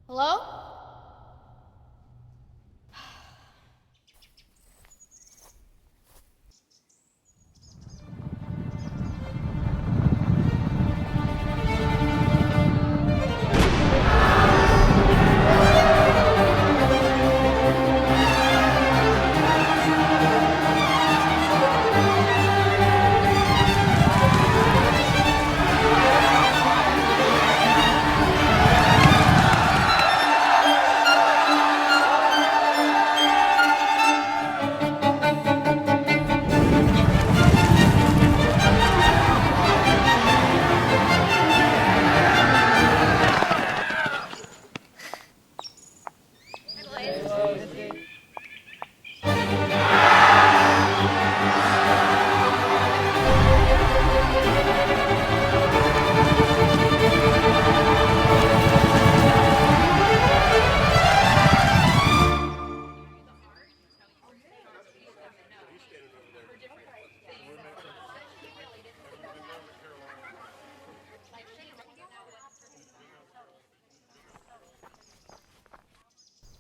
Hello?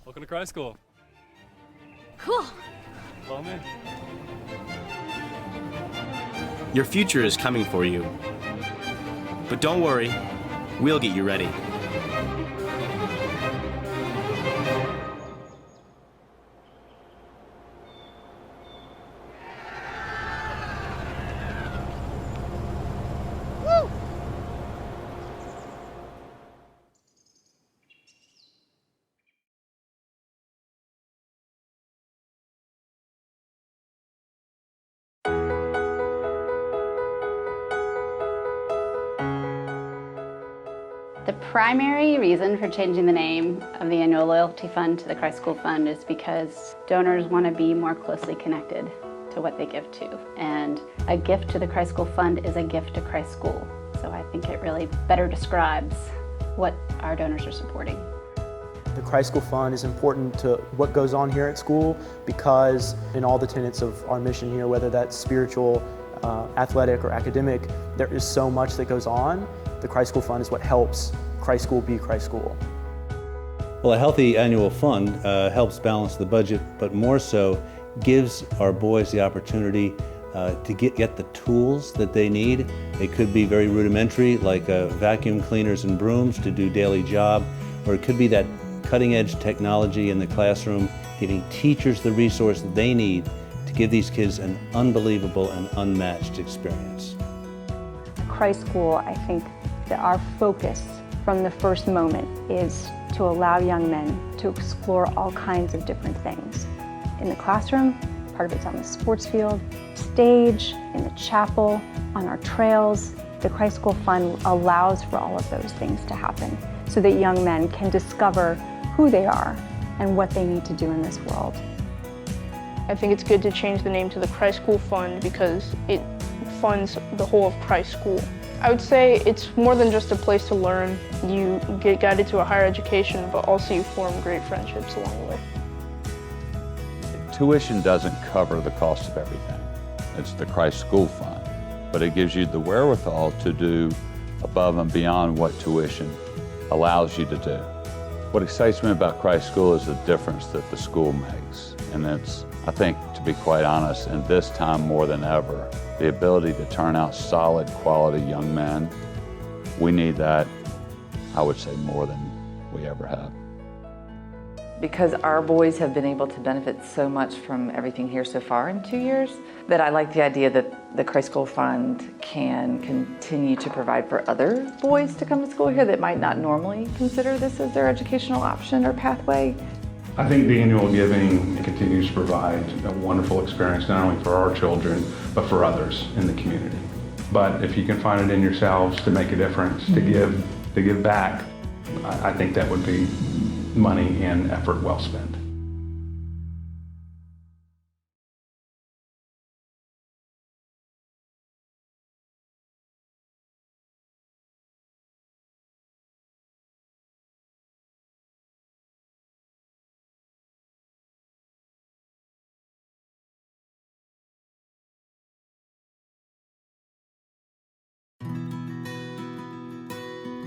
Welcome to Cry School. Cool. Follow me. Your future is coming for you. But don't worry, we'll get you ready. Woo! The primary reason for changing the name of the annual loyalty fund to the Christ School Fund is because donors want to be more closely connected to what they give to. And a gift to the Christ School Fund is a gift to Christ School. So I think it really better describes what our donors are supporting. The Christ School Fund is important to what goes on here at school because in all the tenets of our mission here, whether that's spiritual, athletic, or academic, there is so much that goes on. The Christ School Fund is what helps Christ School be Christ School. Well, a healthy annual fund helps balance the budget, but more so gives our boys the opportunity to get the tools that they need. It could be very rudimentary, like vacuum cleaners and brooms to do daily job, or it could be that cutting-edge technology in the classroom, giving teachers the resource that they need to give these kids an unbelievable and unmatched experience. Christ School, I think that our focus from the first moment is to allow young men to explore all kinds of different things. In the classroom, part of it's on the sports field, stage, in the chapel, on our trails. The Christ School Fund allows for all of those things to happen so that young men can discover who they are and what they need to do in this world. I think it's good to change the name to the Christ School Fund because it funds the whole of Christ School. I would say it's more than just a place to learn. You get guided to a higher education, but also you form great friendships along the way. Tuition doesn't cover the cost of everything. It's the Christ School Fund, but it gives you the wherewithal to do above and beyond what tuition allows you to do. What excites me about Christ School is the difference that the school makes. And it's, I think, to be quite honest, in this time more than ever, the ability to turn out solid, quality young men, we need that, I would say, more than we ever have. Because our boys have been able to benefit so much from everything here so far in 2 years, that I like the idea that the Christ School Fund can continue to provide for other boys to come to school here that might not normally consider this as their educational option or pathway. I think the annual giving continues to provide a wonderful experience not only for our children, but for others in the community. But if you can find it in yourselves to make a difference, to give back, I think that would be money and effort well spent.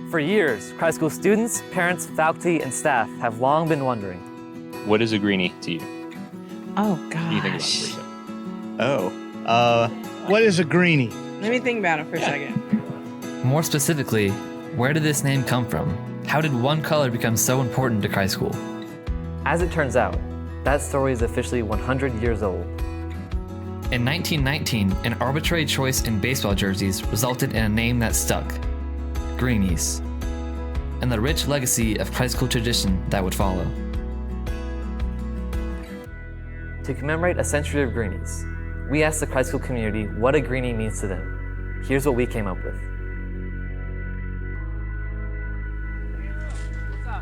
For years, Christ School students, parents, faculty, and staff have long been wondering, what is a Greenie to you? Oh, What do you think about it gosh. for a second? What is a Greenie? Let me think about it for a second. more specifically, where did this name come from? How did one color become so important to Christ School? As it turns out, that story is officially 100 years old. In 1919, an arbitrary choice in baseball jerseys resulted in a name that stuck, Greenies, and the rich legacy of Christ School tradition that would follow. To commemorate a century of Greenies, we asked the Christ School community what a Greenie means to them. Here's what we came up with.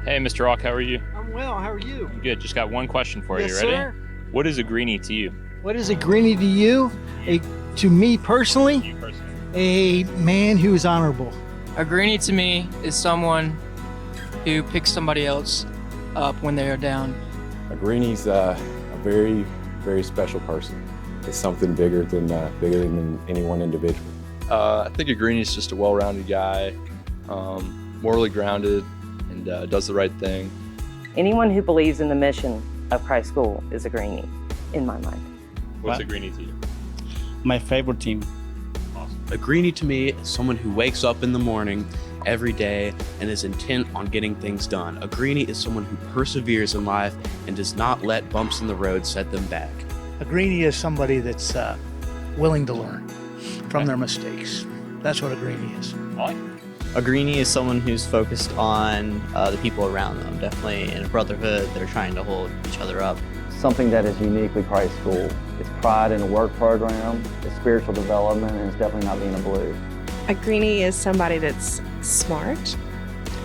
Hey, Mr. Rock, how are you? I'm well, how are you? I'm good. Just got one question for Yes, you. Ready? sir. What is a Greenie to you? What is a Greenie to you? To me personally, a man who is honorable. A Greenie to me is someone who picks somebody else up when they are down. A Greenie's a very, very special person. It's something bigger than any one individual. I think a Greenie's just a well-rounded guy, morally grounded, and does the right thing. Anyone who believes in the mission of Christ School is a Greenie, in my mind. What's a Greenie to you? My favorite team. Awesome. A Greenie to me is someone who wakes up in the morning every day and is intent on getting things done. A Greenie is someone who perseveres in life and does not let bumps in the road set them back. A Greenie is somebody that's willing to learn from their mistakes. That's what a Greenie is. A Greenie is someone who's focused on the people around them. Definitely in a brotherhood, they're trying to hold each other up. Something that is uniquely Christ School. It's pride in a work program, it's spiritual development, and it's definitely not being a blue. A Greenie is somebody that's smart,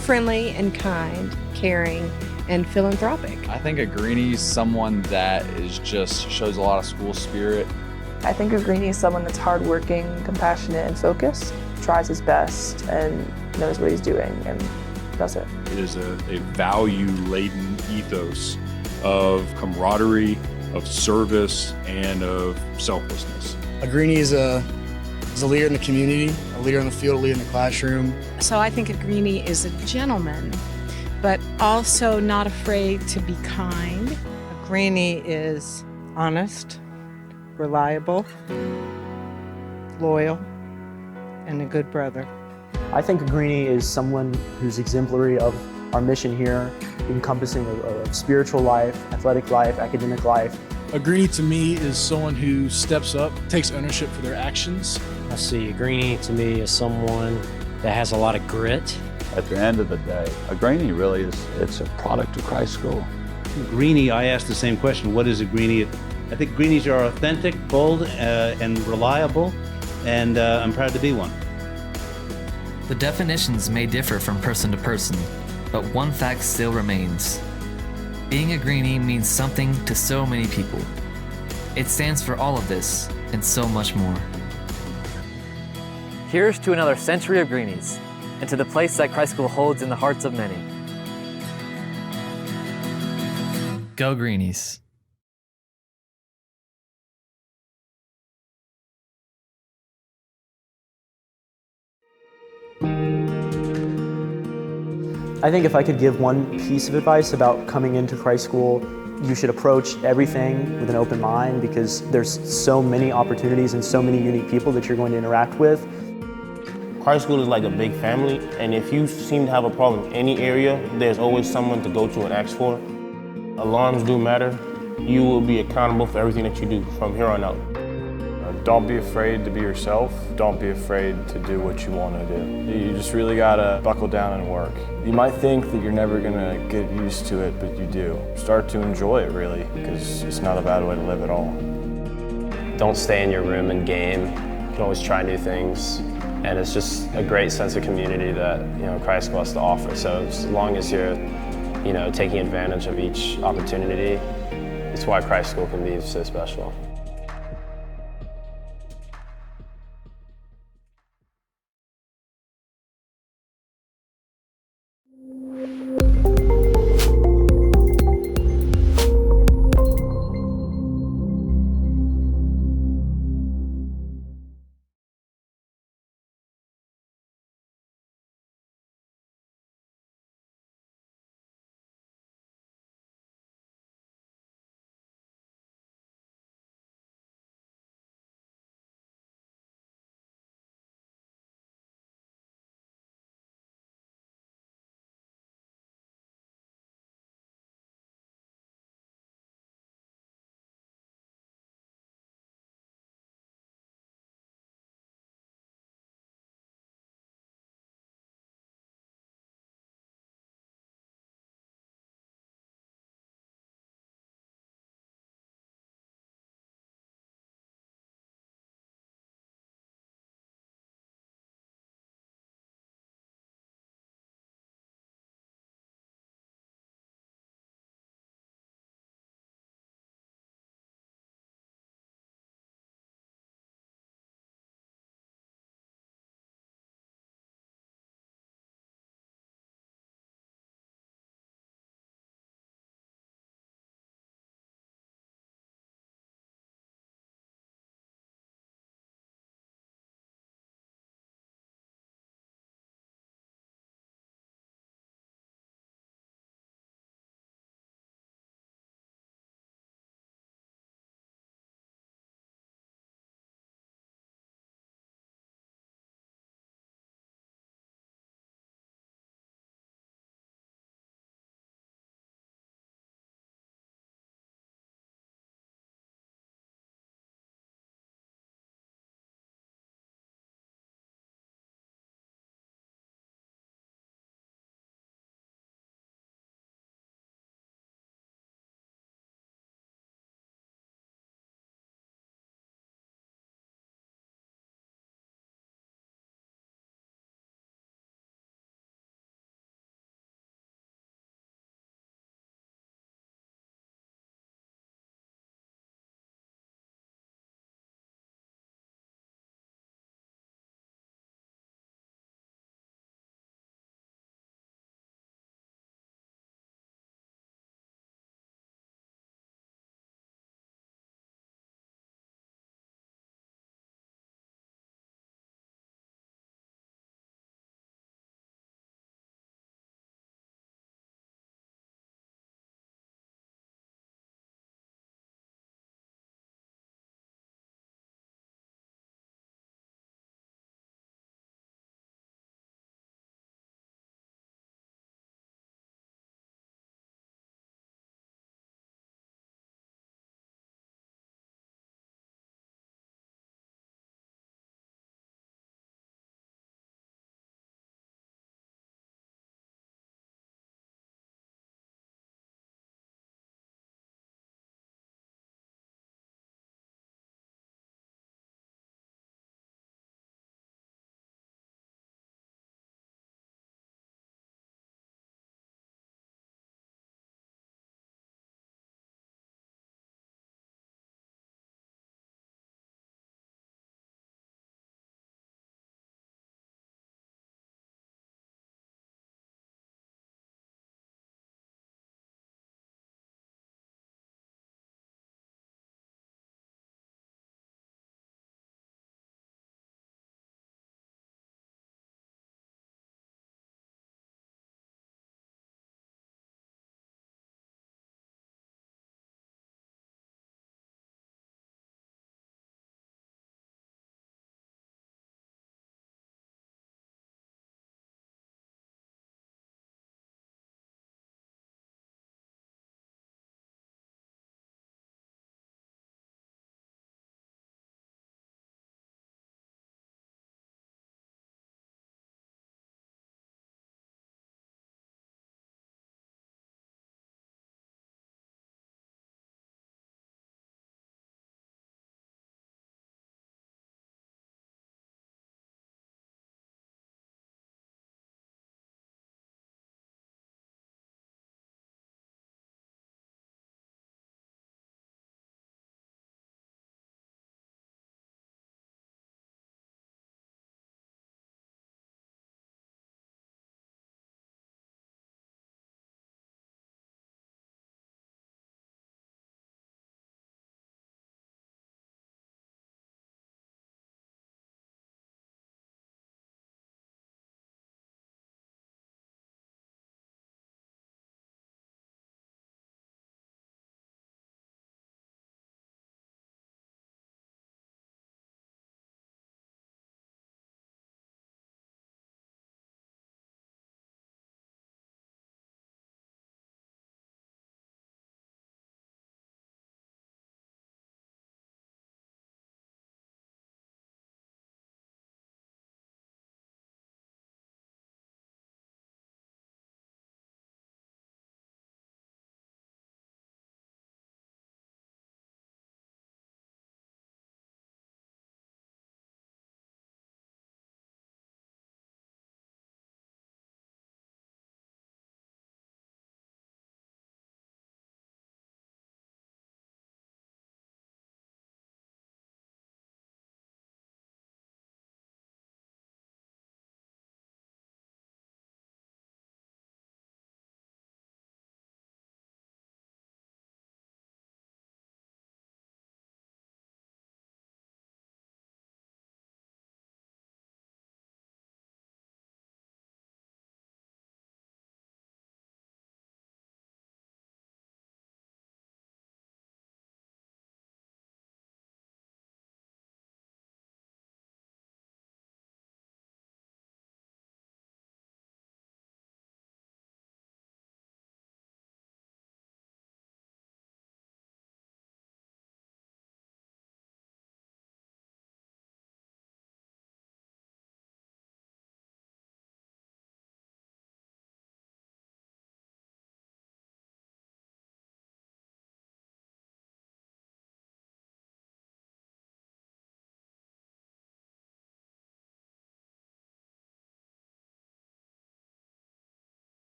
friendly and kind, caring, and philanthropic. I think a Greenie is someone that shows a lot of school spirit. I think a Greenie is someone that's hardworking, compassionate, and focused, tries his best, and knows what he's doing, and does it. It is a value-laden ethos of camaraderie, of service, and of selflessness. A Greenie is a leader in the community, a leader in the field, a leader in the classroom. So I think a Greenie is a gentleman, but also not afraid to be kind. A Greenie is honest, reliable, loyal, and a good brother. I think a Greenie is someone who's exemplary of our mission here, encompassing a spiritual life, athletic life, academic life. A Greenie to me is someone who steps up, takes ownership for their actions. I see a Greenie to me is someone that has a lot of grit. At the end of the day, a Greenie really it's a product of Christ School. Greenie, I asked the same question. What is a Greenie? I think Greenies are authentic, bold, and reliable, and I'm proud to be one. The definitions may differ from person to person, but one fact still remains. Being a Greenie means something to so many people. It stands for all of this and so much more. Here's to another century of Greenies, and to the place that Christ School holds in the hearts of many. Go Greenies. I think if I could give one piece of advice about coming into Christ School, you should approach everything with an open mind, because there's so many opportunities and so many unique people that you're going to interact with. Christ School is like a big family, and if you seem to have a problem in any area, there's always someone to go to and ask for. Alarms do matter. You will be accountable for everything that you do from here on out. Don't be afraid to be yourself. Don't be afraid to do what you want to do. You just really gotta buckle down and work. You might think that you're never gonna get used to it, but you do. Start to enjoy it, really, because it's not a bad way to live at all. Don't stay in your room and game. You can always try new things. And it's just a great sense of community that Christ School has to offer. So as long as you're taking advantage of each opportunity, it's why Christ School can be so special.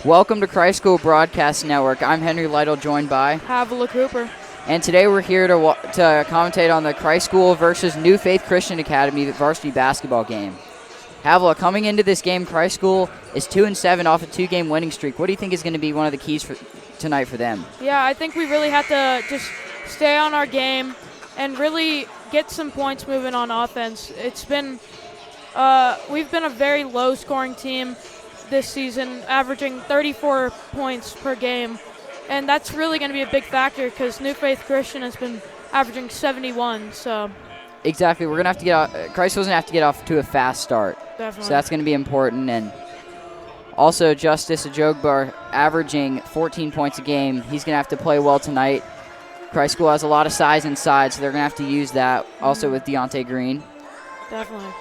Welcome to Christ School Broadcast Network. I'm Henry Lytle, joined by Havilah Cooper. And today we're here to commentate on the Christ School versus New Faith Christian Academy varsity basketball game. Havilah, coming into this game, Christ School is 2-7 off a 2-game winning streak. What do you think is going to be one of the keys for tonight for them? Yeah, I think we really have to just stay on our game and really get some points moving on offense. It's been we've been a very low-scoring team this season, averaging 34 points per game, and that's really going to be a big factor because New Faith Christian has been averaging 71. So exactly, we're gonna have to get Christ School's gonna have to get off to a fast start. Definitely. So that's gonna be important, and also Justice Ajogbar averaging 14 points a game. He's gonna have to play well tonight. Christ School has a lot of size inside, so they're gonna have to use that. Also with Deontay Green. Definitely.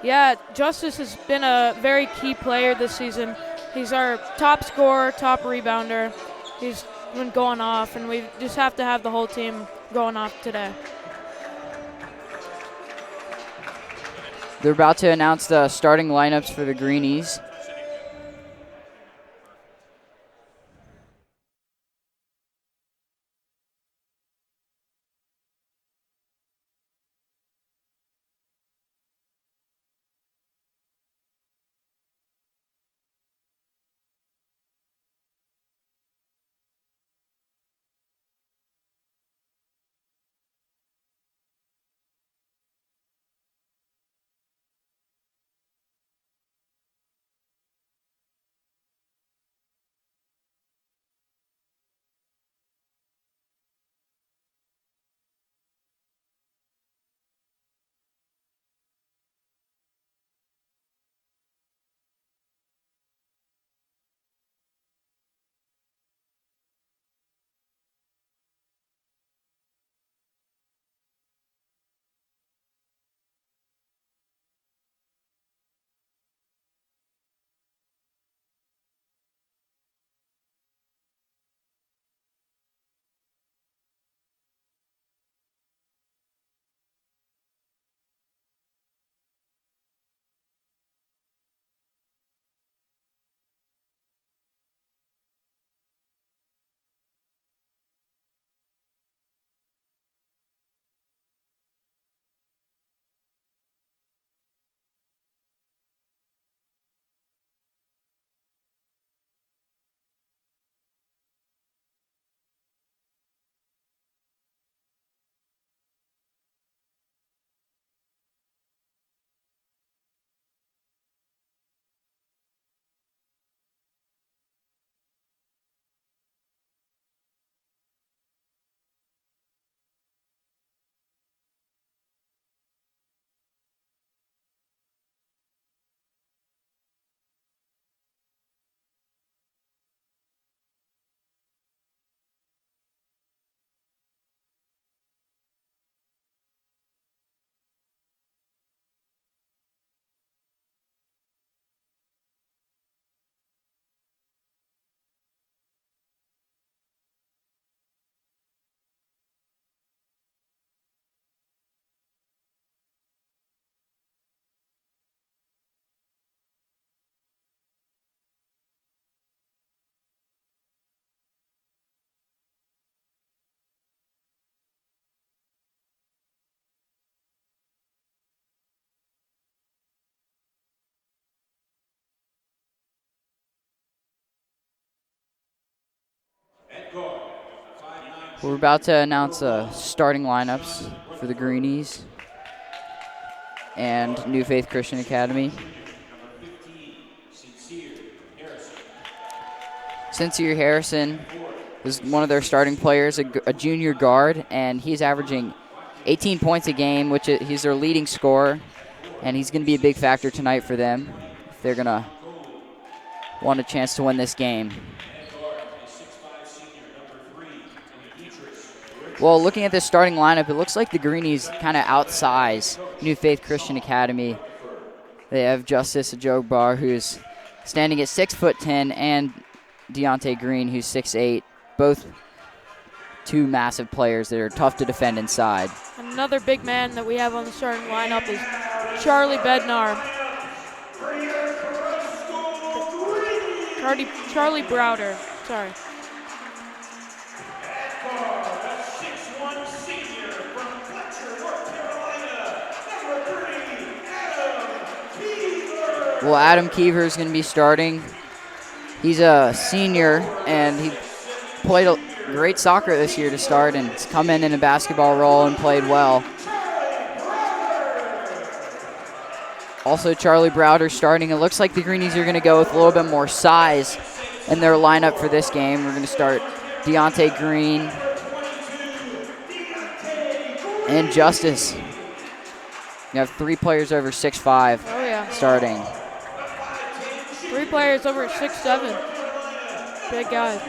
Yeah, Justice has been a very key player this season. He's our top scorer, top rebounder. He's been going off, and we just have to have the whole team going off today. They're about to announce the starting lineups for the Greenies. We're about to announce starting lineups for the Greenies and New Faith Christian Academy. Sincere Harrison is one of their starting players, a junior guard, and he's averaging 18 points a game, which he's their leading scorer, and he's going to be a big factor tonight for them if they're going to want a chance to win this game. Well, looking at this starting lineup, it looks like the Greenies kind of outsize New Faith Christian Academy. They have Justice Ajogbar, who's standing at 6'10", and Deontay Green, who's 6'8", both two massive players that are tough to defend inside. Another big man that we have on the starting lineup is Charlie Bednar. Charlie Browder. Sorry. Well, Adam Keever is going to be starting. He's a senior, and he played a great soccer this year to start, and he's come in a basketball role and played well. Also, Charlie Browder starting. It looks like the Greenies are going to go with a little bit more size in their lineup for this game. We're going to start Deontay Green and Justice. You have 3 players over 6'5" starting. 3 players over 6'7". Big guys.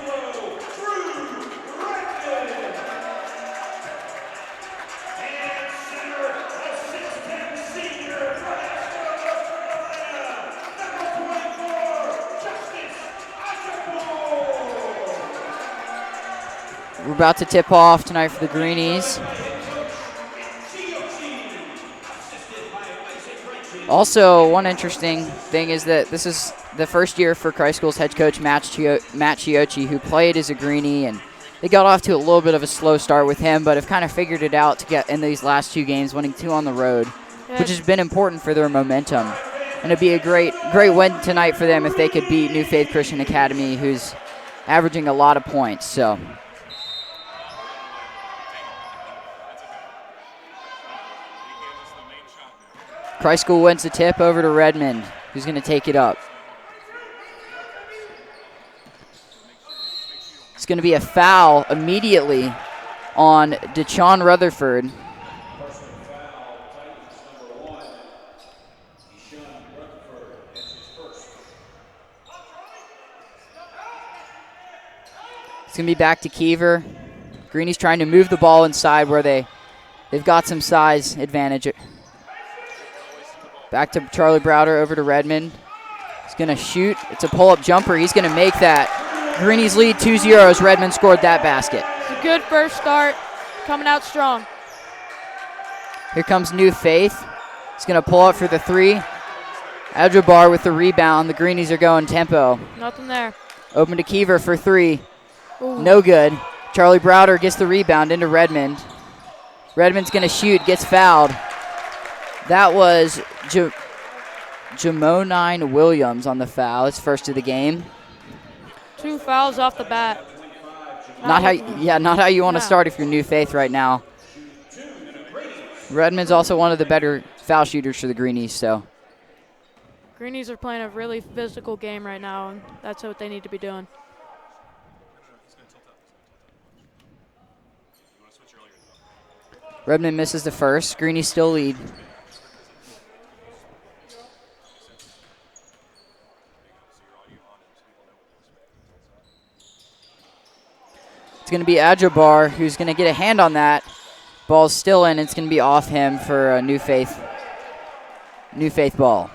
We're about to tip off tonight for the Greenies. Also, one interesting thing is that this is the first year for Christ School's head coach, Matt Chiocci, who played as a Greenie, and they got off to a little bit of a slow start with him, but have kind of figured it out to get in these last 2 games, winning 2 on the road, which has been important for their momentum. And it'd be a great win tonight for them if they could beat New Faith Christian Academy, who's averaging a lot of points. So. Christ School wins the tip over to Redmond, who's going to take it up. It's going to be a foul immediately on DeShawn Rutherford. It's going to be back to Keever. Greenies trying to move the ball inside where they've got some size advantage. Back to Charlie Browder, over to Redmond. He's going to shoot. It's a pull-up jumper. He's going to make that. Greenies lead 2-0 as Redmond scored that basket. It's a good first start, coming out strong. Here comes New Faith. He's going to pull up for the 3. Adjabar with the rebound. The Greenies are going tempo. Nothing there. Open to Keever for 3. Ooh. No good. Charlie Browder gets the rebound into Redmond. Redmond's going to shoot, gets fouled. That was Jamonine Williams on the foul. It's first of the game. 2 fouls off the bat. Not how you want to start if you're New Faith right now. Redmond's also one of the better foul shooters for the Greenies, so. Greenies are playing a really physical game right now, and that's what they need to be doing. Redmond misses the first. Greenies still lead. It's going to be Adjabar who's going to get a hand on that. Ball's still in. It's going to be off him for a New Faith ball.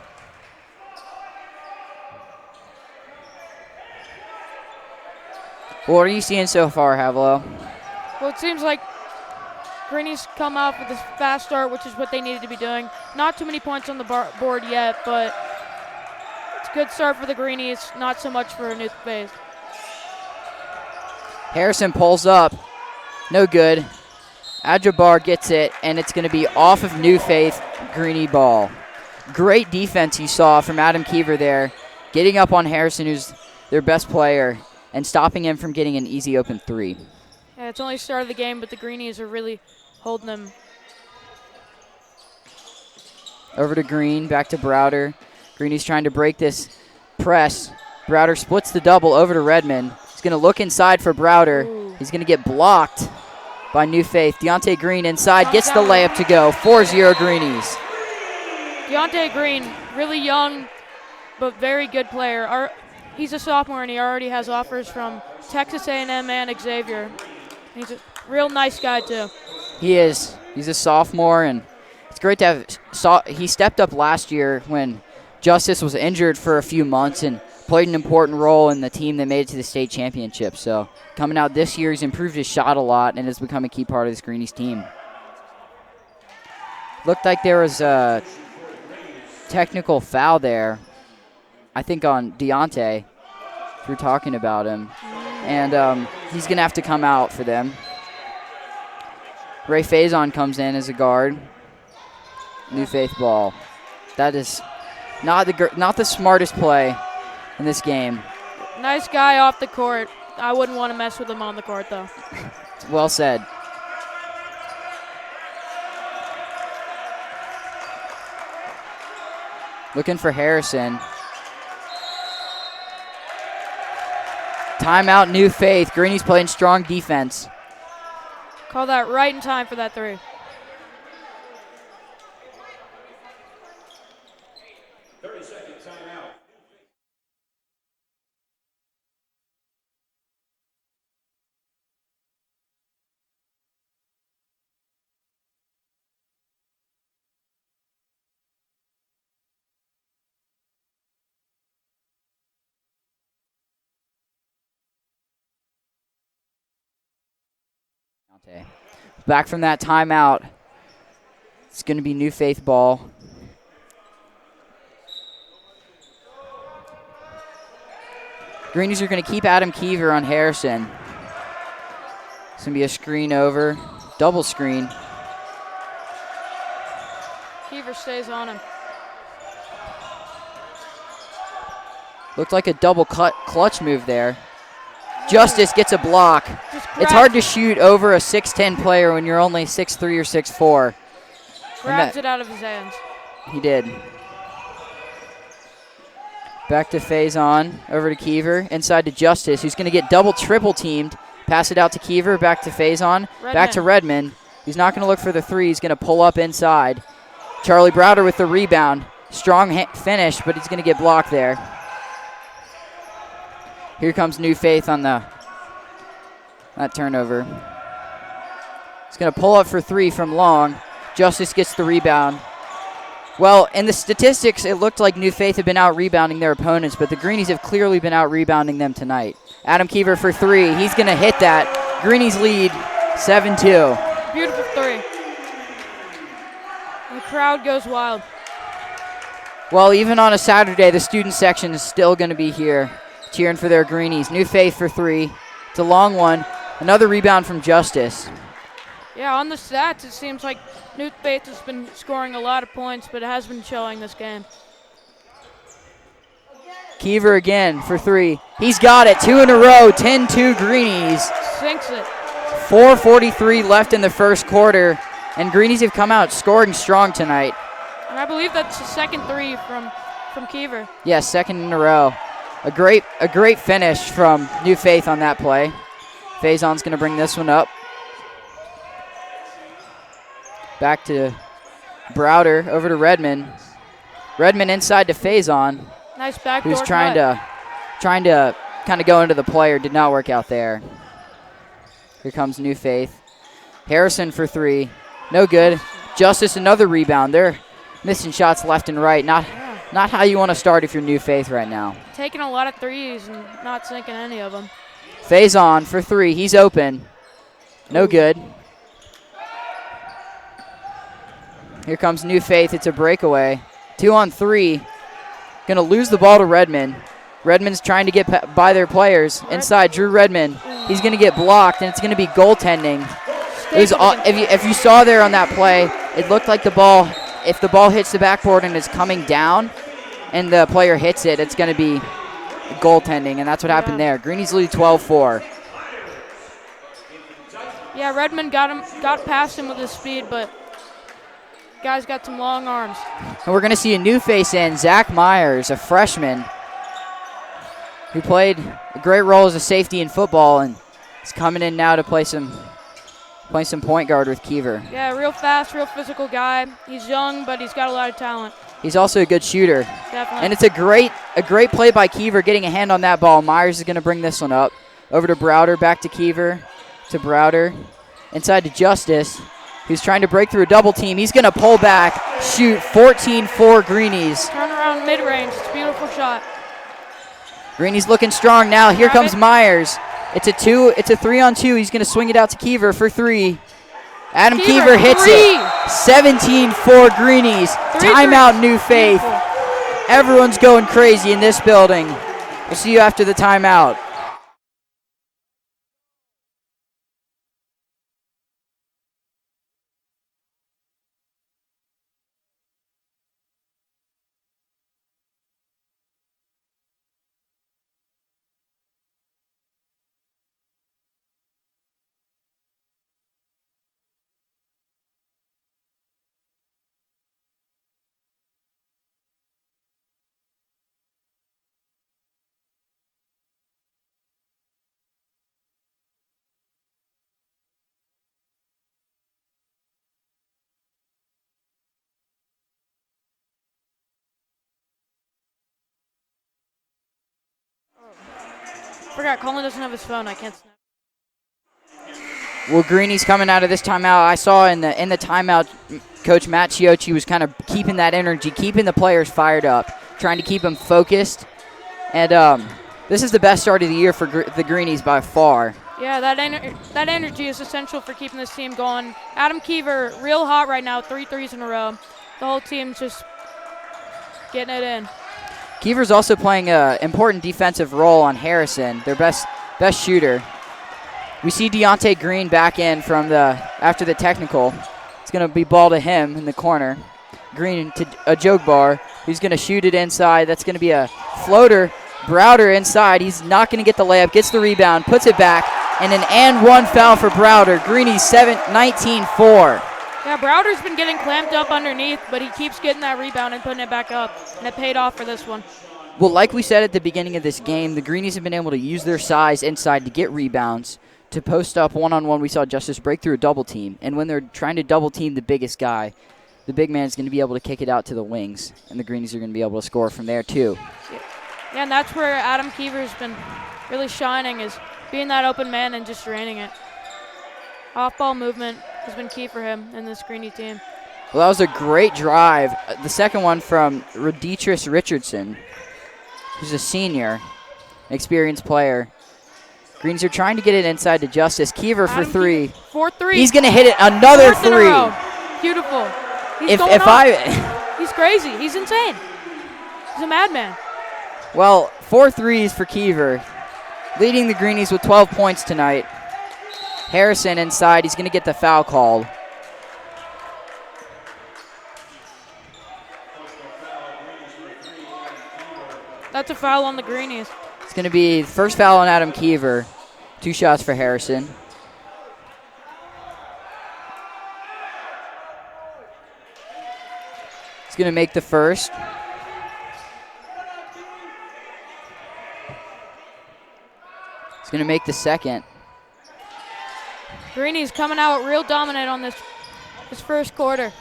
What are you seeing so far, Havelo? Well, it seems like Greenies come out with a fast start, which is what they needed to be doing. Not too many points on the board yet, but it's a good start for the Greenies, not so much for New Faith. Harrison pulls up. No good. Adjabar gets it, and it's going to be off of New Faith Greenie ball. Great defense you saw from Adam Keever there, getting up on Harrison, who's their best player, and stopping him from getting an easy open 3. Yeah, it's only the start of the game, but the Greenies are really holding them. Over to Green, back to Browder. Greenie's trying to break this press. Browder splits the double over to Redmond. He's going to look inside for Browder. Ooh. He's going to get blocked by New Faith. Deontay Green inside, gets the layup to go. 4-0 Greenies. Deontay Green, really young, but very good player. He's a sophomore, and he already has offers from Texas A&M and Xavier. He's a real nice guy, too. He is. He's a sophomore, and it's great to have. He stepped up last year when Justice was injured for a few months and played an important role in the team that made it to the state championship. So coming out this year, he's improved his shot a lot and has become a key part of this Greenies team. Looked like there was a technical foul there, I think on Deontay. if we're talking about him. And he's going to have to come out for them. Ray Faison comes in as a guard. New Faith ball. That is not the smartest play in this game. Nice guy off the court. I wouldn't want to mess with him on the court, though. Well said. Looking for Harrison. Timeout, New Faith. Greenies playing strong defense. Call that right in time for that three. Back from that timeout. It's going to be New Faith ball. Greenies are going to keep Adam Kiever on Harrison. It's going to be a screen over. Double screen. Kiever stays on him. Looked like a double clutch move there. Justice gets a block. It's hard to shoot over a 6'10 player when you're only 6'3 or 6'4. Grabs it out of his hands. He did. Back to Faison, over to Kiever, inside to Justice, who's going to get triple teamed. Pass it out to Kiever, back to Faison, back to Redmond. He's not going to look for the three. He's going to pull up inside. Charlie Browder with the rebound. Strong finish, but he's going to get blocked there. Here comes New Faith on that turnover. He's going to pull up for three from long. Justice gets the rebound. Well, in the statistics, it looked like New Faith had been out-rebounding their opponents, but the Greenies have clearly been out-rebounding them tonight. Adam Kiever for three. He's going to hit that. Greenies lead 7-2. Beautiful three. The crowd goes wild. Well, even on a Saturday, the student section is still going to be here cheering for their Greenies. New Faith for three. It's a long one. Another rebound from Justice. Yeah, on the stats, it seems like New Faith has been scoring a lot of points, but it has been showing this game. Kiever again for three. He's got it. Two in a row. 10-2 Greenies. Sinks it. 4:43 left in the first quarter, and Greenies have come out scoring strong tonight. And I believe that's the second three from Kiever. Yes, second in a row. A great finish from New Faith on that play. Faison's going to bring this one up. Back to Browder, over to Redmond. Redmond inside to Faison. Nice backdoor who's trying to kind of go into the player. Did not work out there. Here comes New Faith. Harrison for three. No good. Justice, another rebound. They're missing shots left and right. Not how you want to start if you're New Faith right now. Taking a lot of threes and not sinking any of them. Faison for three. He's open. No good. Here comes New Faith. It's a breakaway. 2 on 3. Going to lose the ball to Redmond. Redmond's trying to get by their players. Inside, Drew Redmond. He's going to get blocked, and it's going to be goaltending. It was, if you saw there on that play, it looked like the ball, if the ball hits the backboard and is coming down and the player hits it, it's going to be goaltending, and that's what happened there. Greenies lead 12-4. Yeah, Redmond got past him with his speed, but guy's got some long arms. And we're going to see a new face in, Zach Myers, a freshman who played a great role as a safety in football and is coming in now to play some point guard with Kiever. Yeah, real fast, real physical guy. He's young, but he's got a lot of talent. He's also a good shooter. Definitely. And it's a great play by Kiever getting a hand on that ball. Myers is going to bring this one up. Over to Browder, back to Kiever, to Browder. Inside to Justice, who's trying to break through a double team. He's going to pull back, shoot 14-4 Greenies. Turn around mid-range. It's a beautiful shot. Greenies looking strong now. Here comes Myers. It's a 3-on-2. He's going to swing it out to Kiever for three. Adam Kiever hits it. 17-4 Greenies. Timeout, New Faith. Everyone's going crazy in this building. We'll see you after the timeout. Forgot, Colin doesn't have his phone. I can't snap. Well, Greenies coming out of this timeout. I saw in the timeout, Coach Matt Chiocci was kind of keeping that energy, keeping the players fired up, trying to keep them focused. And this is the best start of the year for the Greenies by far. Yeah, that energy is essential for keeping this team going. Adam Keever, real hot right now, 3 threes in a row. The whole team's just getting it in. Keever's also playing an important defensive role on Harrison, their best shooter. We see Deontay Green back in from after the technical. It's going to be ball to him in the corner. Green to Ajogbar, who's going to shoot it inside. That's going to be a floater. Browder inside. He's not going to get the layup. Gets the rebound, puts it back, and an and-one foul for Browder. Greenies 19-4. Yeah, Browder's been getting clamped up underneath, but he keeps getting that rebound and putting it back up, and it paid off for this one. Well, like we said at the beginning of this game, the Greenies have been able to use their size inside to get rebounds, to post up one-on-one. We saw Justice break through a double team, and when they're trying to double team the biggest guy, the big man is going to be able to kick it out to the wings, and the Greenies are going to be able to score from there too. Yeah, and that's where Adam Keever's been really shining, is being that open man and just draining it. Off-ball movement has been key for him in this Greenie team. Well, that was a great drive. The second one from Roditris Richardson, who's a senior, experienced player. Greens are trying to get it inside to Justice. Keever for three. 4 3. He's going to hit it another Fourth in a three. row. Beautiful. He's crazy. He's insane. He's a madman. Well, 4 threes for Keever, leading the Greenies with 12 points tonight. Harrison inside. He's going to get the foul called. That's a foul on the Greenies. It's going to be the first foul on Adam Keever. 2 shots for Harrison. He's going to make the first. He's going to make the second. Greenies coming out real dominant on this first quarter.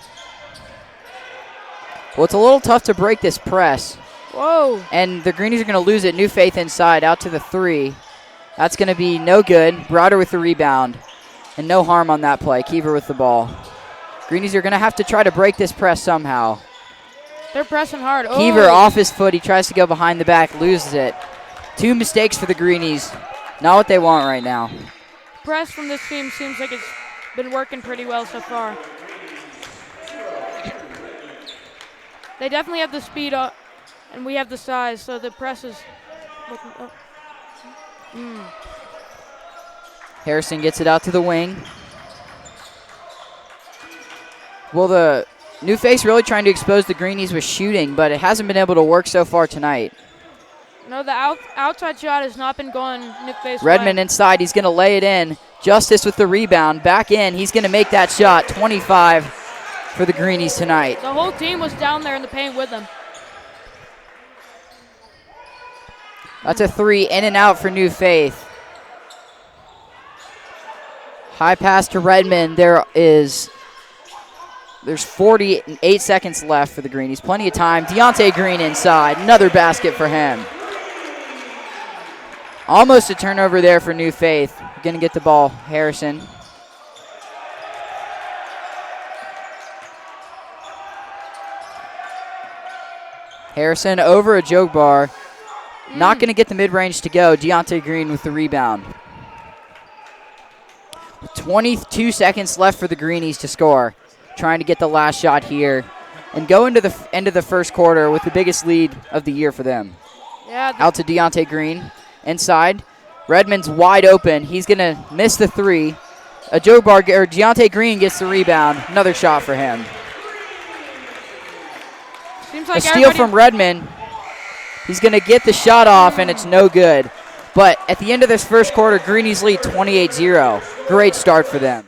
Well, it's a little tough to break this press. Whoa. And the Greenies are going to lose it. New Faith inside, out to the 3. That's going to be no good. Browder with the rebound. And no harm on that play. Keever with the ball. Greenies are going to have to try to break this press somehow. They're pressing hard. Keever off his foot. He tries to go behind the back, loses it. 2 mistakes for the Greenies. Not what they want right now. Press from this team seems like it's been working pretty well so far. They definitely have the speed up, and we have the size, so the press is looking up. Harrison gets it out to the wing. Well, the New Face really trying to expose the Greenies with shooting, but it hasn't been able to work so far tonight. No, the outside shot has not been going New Face Redmond way. inside. He's going to lay it in. Justice with the rebound. Back in. He's going to make that shot. 25 for the Greenies tonight. The whole team was down there in the paint with them. That's a 3 in and out for New Faith. High pass to Redmond. There's 48 seconds left for the Greenies. Plenty of time. Deontay Green inside. Another basket for him. Almost a turnover there for New Faith. Going to get the ball. Harrison. Harrison over a joke bar. Not going to get the mid-range to go. Deontay Green with the rebound. 22 seconds left for the Greenies to score. Trying to get the last shot here and go into the end of the first quarter with the biggest lead of the year for them. Yeah. Out to Deontay Green. Inside. Redmond's wide open. He's going to miss the three. Deontay Green gets the rebound. Another shot for him. Seems like a steal from Redmond. He's going to get the shot off, and it's no good. But at the end of this first quarter, Greenies lead 28-0. Great start for them.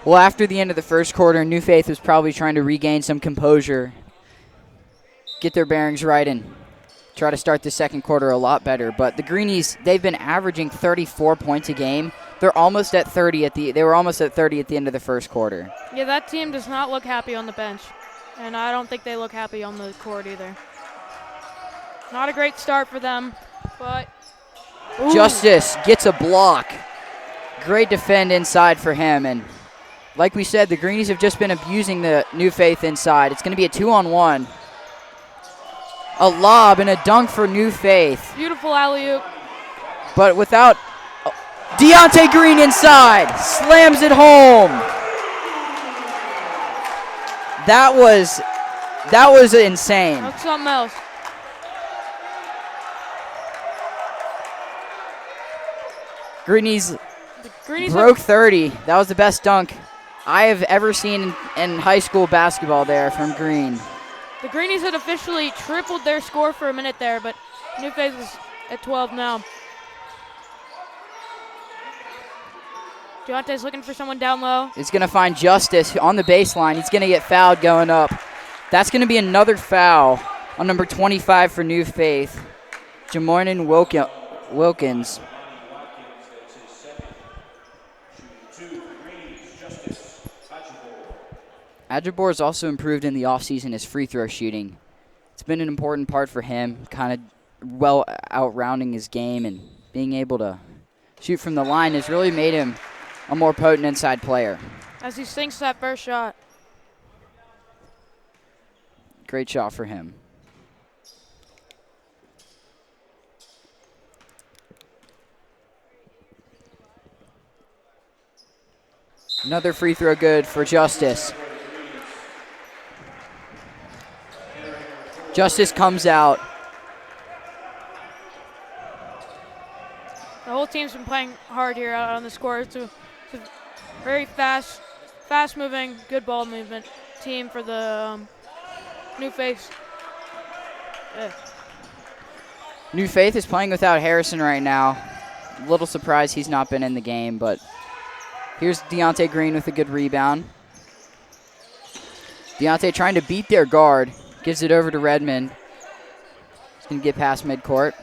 Well, after the end of the first quarter, New Faith was probably trying to regain some composure, get their bearings right, and try to start the second quarter a lot better. But the Greenies, they've been averaging 34 points a game. They're almost at 30 they were almost at 30 at the end of the first quarter. Yeah, that team does not look happy on the bench, and I don't think they look happy on the court either. Not a great start for them, but ooh. Justice gets a block. Great defend inside for him, and like we said, the Greenies have just been abusing the New Faith inside. It's going to be a 2-on-1. A lob and a dunk for New Faith. Beautiful alley-oop. But without Deontay Green inside. Slams it home. That was insane. That's something else. Greenies broke 30. That was the best dunk I have ever seen in high school basketball there from Green. The Greenies had officially tripled their score for a minute there, but New Faith is at 12 now. Deontay's looking for someone down low. He's going to find Justice on the baseline. He's going to get fouled going up. That's going to be another foul on number 25 for New Faith, Jamoyne Wilkins. Adjabor has also improved in the offseason his free throw shooting. It's been an important part for him, kind of well out-rounding his game, and being able to shoot from the line has really made him a more potent inside player. As he sinks that first shot. Great shot for him. Another free throw good for Justice. Justice comes out. The whole team's been playing hard here out on the score. It's a very fast-moving, good ball movement team for the New Faith. New Faith is playing without Harrison right now. A little surprised he's not been in the game, but here's Deontay Green with a good rebound. Deontay trying to beat their guard. Gives it over to Redmond. He's going to get past midcourt.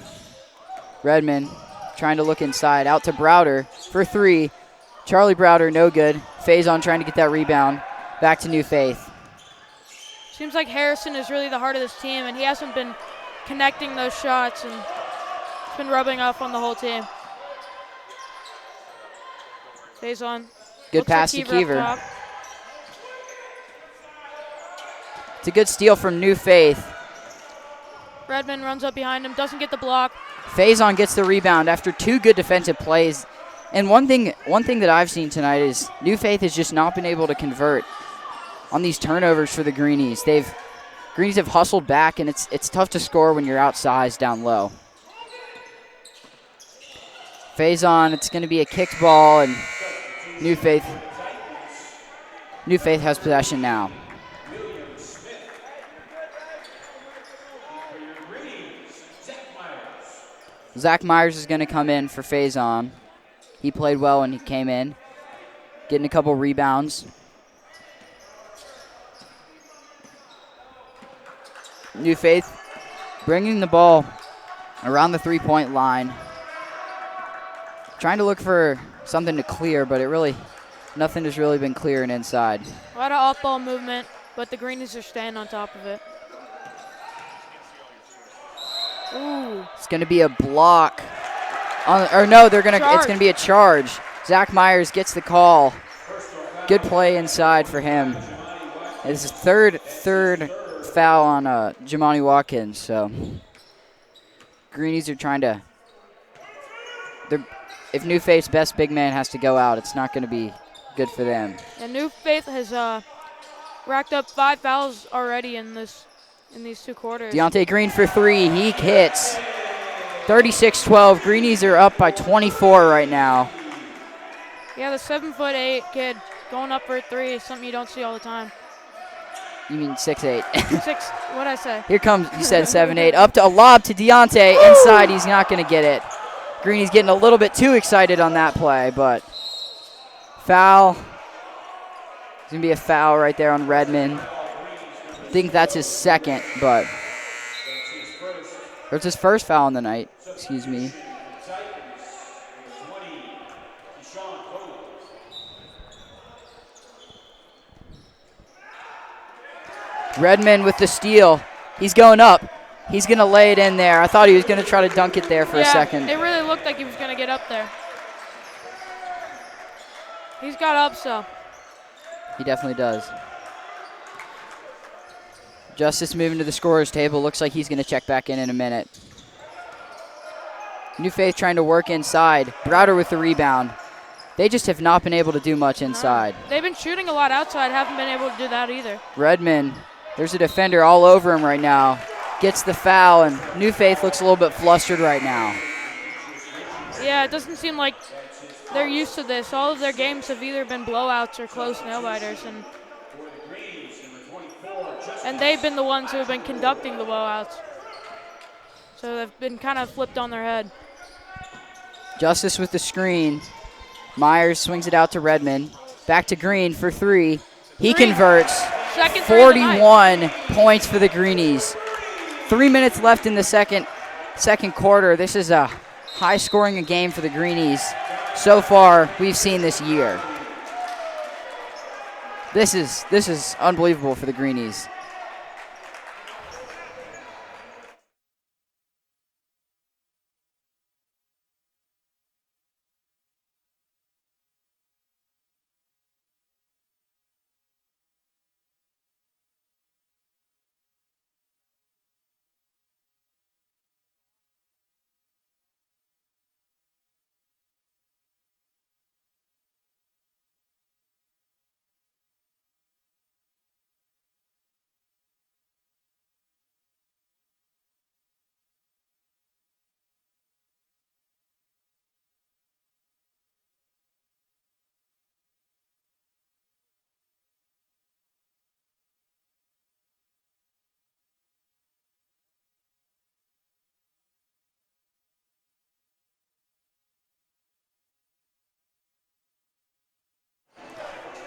Redmond trying to look inside. Out to Browder for three. Charlie Browder, no good. Faison trying to get that rebound. Back to New Faith. Seems like Harrison is really the heart of this team, and he hasn't been connecting those shots, and it's been rubbing off on the whole team. Faison. Good pass to Kiever. It's a good steal from New Faith. Redmond runs up behind him, doesn't get the block. Faison gets the rebound after two good defensive plays. And one thing that I've seen tonight is New Faith has just not been able to convert on these turnovers for the Greenies. Greenies have hustled back, and it's tough to score when you're outsized down low. Faison, it's going to be a kicked ball, and New Faith has possession now. Zach Myers is going to come in for Faison. He played well when he came in, getting a couple rebounds. New Faith bringing the ball around the three-point line. Trying to look for something to clear, but nothing has really been clearing inside. A lot of off-ball movement, but the Greenies are staying on top of it. Ooh. It's going to be a block. It's going to be a charge. Zach Myers gets the call. Good play inside for him. It's his third foul on Jamani Watkins. So Greenies are trying to. If New Faith's best big man has to go out, it's not going to be good for them. And New Faith has racked up 5 fouls already in these 2 quarters. Deontay Green for 3. He hits. 36-12. Greenies are up by 24 right now. Yeah, the 7'8" kid going up for a 3 is something you don't see all the time. You mean 6'8". 6, what'd I say? Here comes, he said 7'8". Up to a lob to Deontay. Woo! Inside, he's not going to get it. Greenie's getting a little bit too excited on that play, but foul. It's going to be a foul right there on Redmond. I think that's his second, but it's his first foul on the night. Excuse me. Redmond with the steal. He's going up. He's going to lay it in there. I thought he was going to try to dunk it there for a second. It really looked like he was going to get up there. He's got up, so. He definitely does. Justice moving to the scorer's table. Looks like he's going to check back in a minute. New Faith trying to work inside. Browder with the rebound. They just have not been able to do much inside. They've been shooting a lot outside, haven't been able to do that either. Redmond, there's a defender all over him right now. Gets the foul, and New Faith looks a little bit flustered right now. Yeah, it doesn't seem like they're used to this. All of their games have either been blowouts or close nail-biters, and they've been the ones who have been conducting the blowouts. So they've been kind of flipped on their head. Justice with the screen. Myers swings it out to Redmond. Back to Green for 3. He converts. Second 41 points for the Greenies. 3 minutes left in the second quarter. This is a high-scoring game for the Greenies so far we've seen this year. This is unbelievable for the Greenies.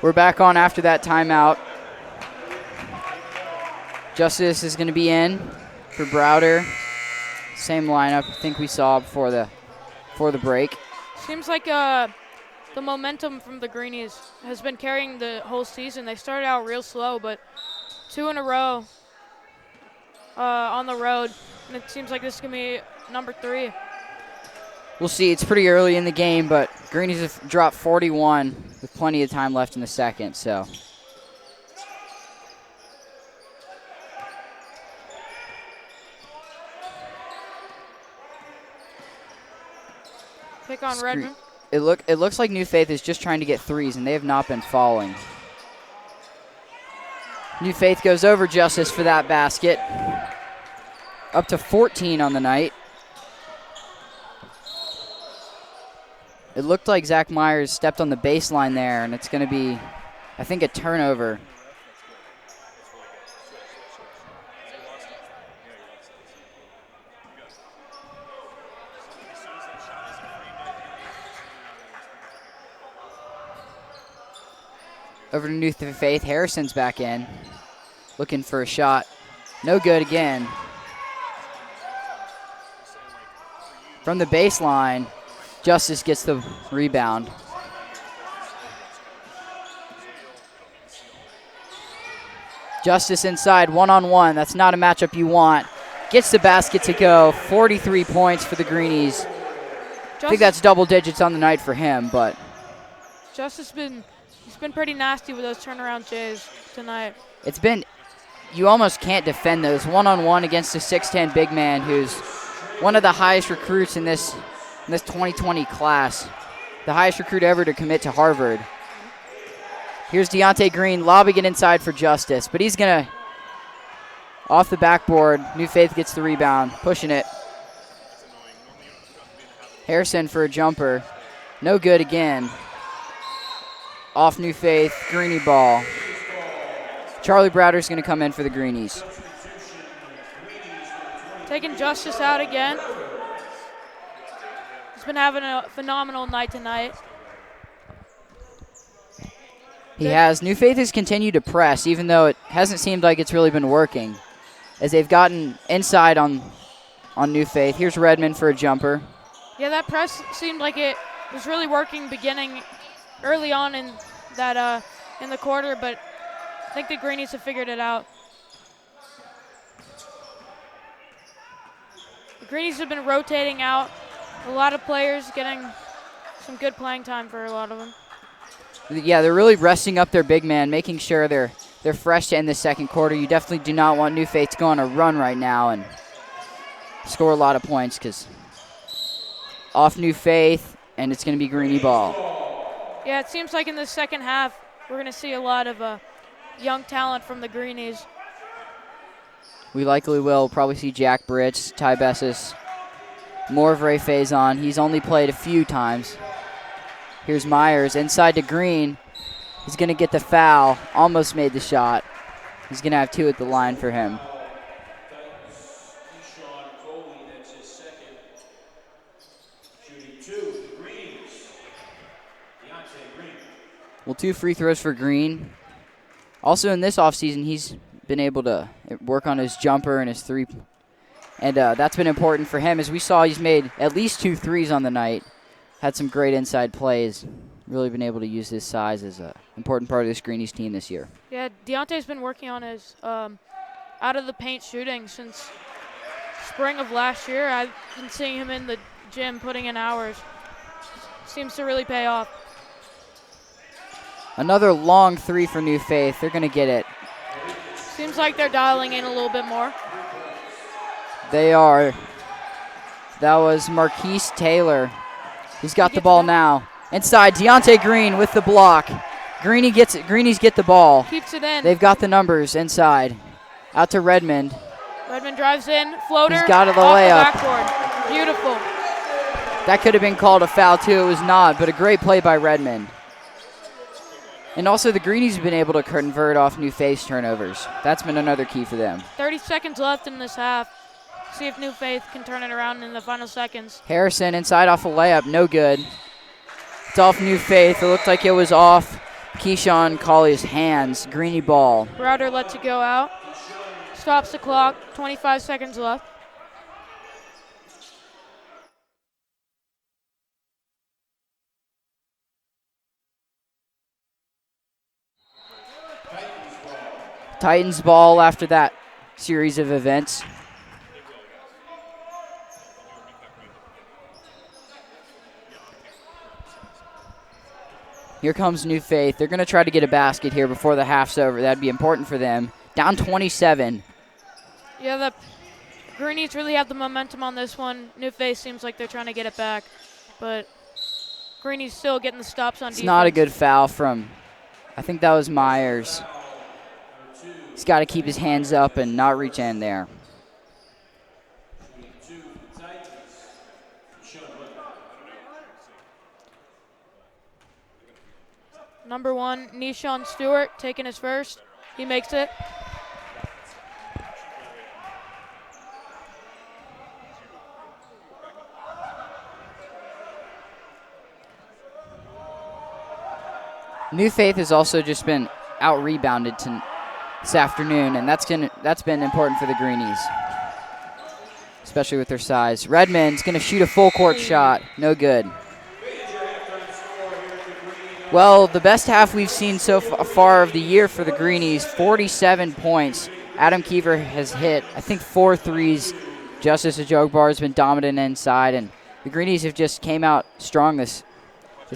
We're back on after that timeout. Justice is going to be in for Browder. Same lineup I think we saw before the break. Seems like the momentum from the Greenies has been carrying the whole season. They started out real slow, but 2 in a row on the road, and it seems like this is going to be number 3. We'll see. It's pretty early in the game, but Greenies have dropped 41 with plenty of time left in the second, so. Pick on Redmond. It looks like New Faith is just trying to get threes, and they have not been falling. New Faith goes over Justice for that basket. Up to 14 on the night. It looked like Zach Myers stepped on the baseline there, and it's going to be, I think, a turnover. Over to New Faith. Harrison's back in, looking for a shot. No good again. From the baseline, Justice gets the rebound. Justice inside, one-on-one. That's not a matchup you want. Gets the basket to go. 43 points for the Greenies. I think that's double digits on the night for him, but Justice he's been pretty nasty with those turnaround Jays tonight. it's been, you almost can't defend those. One-on-one against a 6'10 big man who's one of the highest recruits in this 2020 class. The highest recruit ever to commit to Harvard. Here's Deontay Green lobbing it inside for Justice, but he's going to, off the backboard, New Faith gets the rebound, pushing it. Harrison for a jumper. No good again. Off New Faith, Greenie ball. Charlie Browder's going to come in for the Greenies. Taking Justice out again. He's been having a phenomenal night tonight. He has. New Faith has continued to press, even though it hasn't seemed like it's really been working, as they've gotten inside on New Faith. Here's Redmond for a jumper. Yeah, that press seemed like it was really working beginning early on in that in the quarter, but I think the Greenies have figured it out. The Greenies have been rotating out. A lot of players getting some good playing time for a lot of them. Yeah, they're really resting up their big man, making sure they're fresh to end the second quarter. You definitely do not want New Faith to go on a run right now and score a lot of points, because off New Faith, and it's going to be Greenie ball. Yeah, it seems like in the second half we're going to see a lot of young talent from the Greenies. We likely will probably see Jack Britz, Ty Bessis, more of Ray Faison. He's only played a few times. Here's Myers inside to Green. He's going to get the foul. Almost made the shot. He's going to have 2 at the line for him. Well, 2 free throws for Green. Also in this offseason, he's been able to work on his jumper and his three. And that's been important for him. As we saw, he's made at least 2 threes on the night. Had some great inside plays. Really been able to use his size as an important part of this Greenies team this year. Yeah, Deontay's been working on his out-of-the-paint shooting since spring of last year. I've been seeing him in the gym putting in hours. Seems to really pay off. Another long 3 for New Faith. They're going to get it. Seems like they're dialing in a little bit more. They are. That was Marquise Taylor. He's got the ball now. Inside, Deontay Green with the block. Greenies get the ball. Keeps it in. They've got the numbers inside. Out to Redmond. Redmond drives in, floater. He's got the off layup. The backboard. Beautiful. That could have been called a foul too. It was not, but a great play by Redmond. And also the Greenies have been able to convert off New Faith's turnovers. That's been another key for them. 30 seconds left in this half. See if New Faith can turn it around in the final seconds. Harrison inside off a layup, no good. It's off New Faith. It looked like it was off Keyshawn Colley's hands. Greenie ball. Browder lets it go out. Stops the clock. 25 seconds left. Titans ball after that series of events. Here comes New Faith. They're going to try to get a basket here before the half's over. That'd be important for them. Down 27. Yeah, the Greenies really have the momentum on this one. New Faith seems like they're trying to get it back, but Greenies still getting the stops on defense. It's not a good foul from, I think that was Myers. He's got to keep his hands up and not reach in there. Number 1, Nishan Stewart, taking his first. He makes it. New Faith has also just been out-rebounded this afternoon, and that's been important for the Greenies, especially with their size. Redmond's going to shoot a full-court shot. No good. Well, the best half we've seen so far of the year for the Greenies, 47 points. Adam Kiever has hit, I think, 4 threes. Justice Ajogbar has been dominant inside, and the Greenies have just came out strong this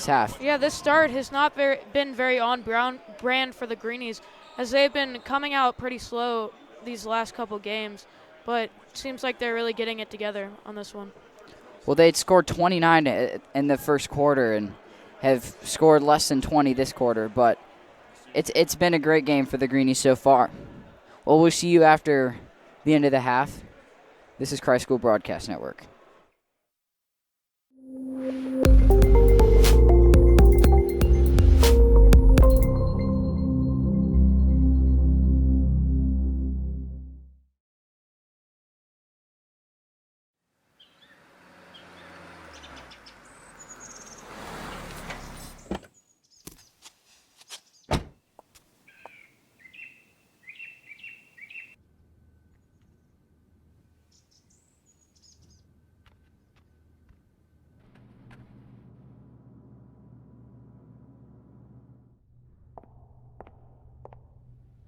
half. Yeah, this start has not been very on brand for the Greenies, as they've been coming out pretty slow these last couple games, but it seems like they're really getting it together on this one. Well, they'd scored 29 in the first quarter and have scored less than 20 this quarter, but it's been a great game for the Greenies so far. Well, we'll see you after the end of the half. This is Christ School Broadcast Network.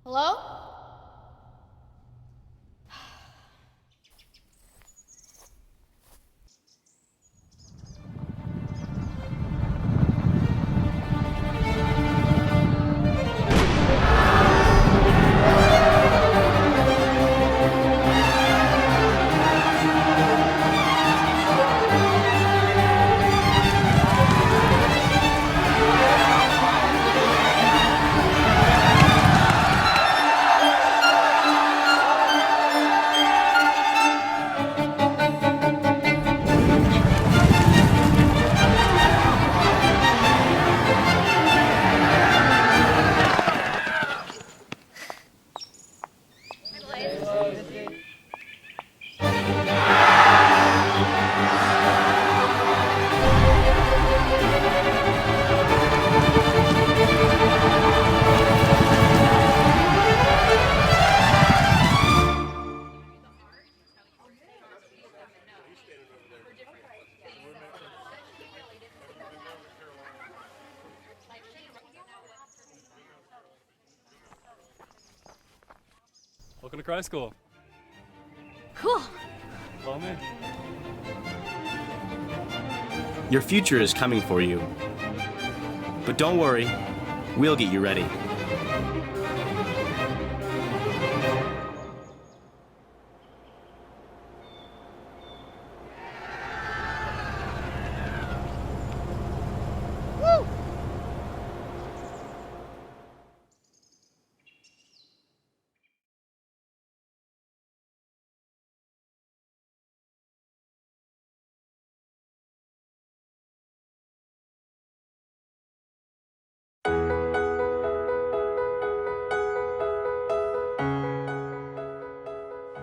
Hello? Welcome to Christ School. Cool. Follow me. Your future is coming for you. But don't worry, we'll get you ready.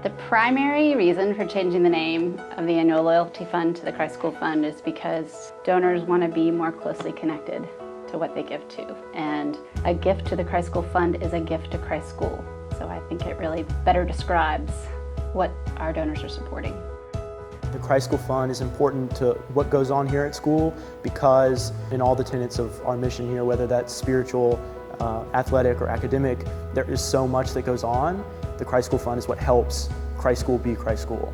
The primary reason for changing the name of the annual loyalty fund to the Christ School Fund is because donors want to be more closely connected to what they give to. And a gift to the Christ School Fund is a gift to Christ School. So I think it really better describes what our donors are supporting. The Christ School Fund is important to what goes on here at school because in all the tenets of our mission here, whether that's spiritual, athletic, or academic, there is so much that goes on. The Christ School Fund is what helps Christ School be Christ School.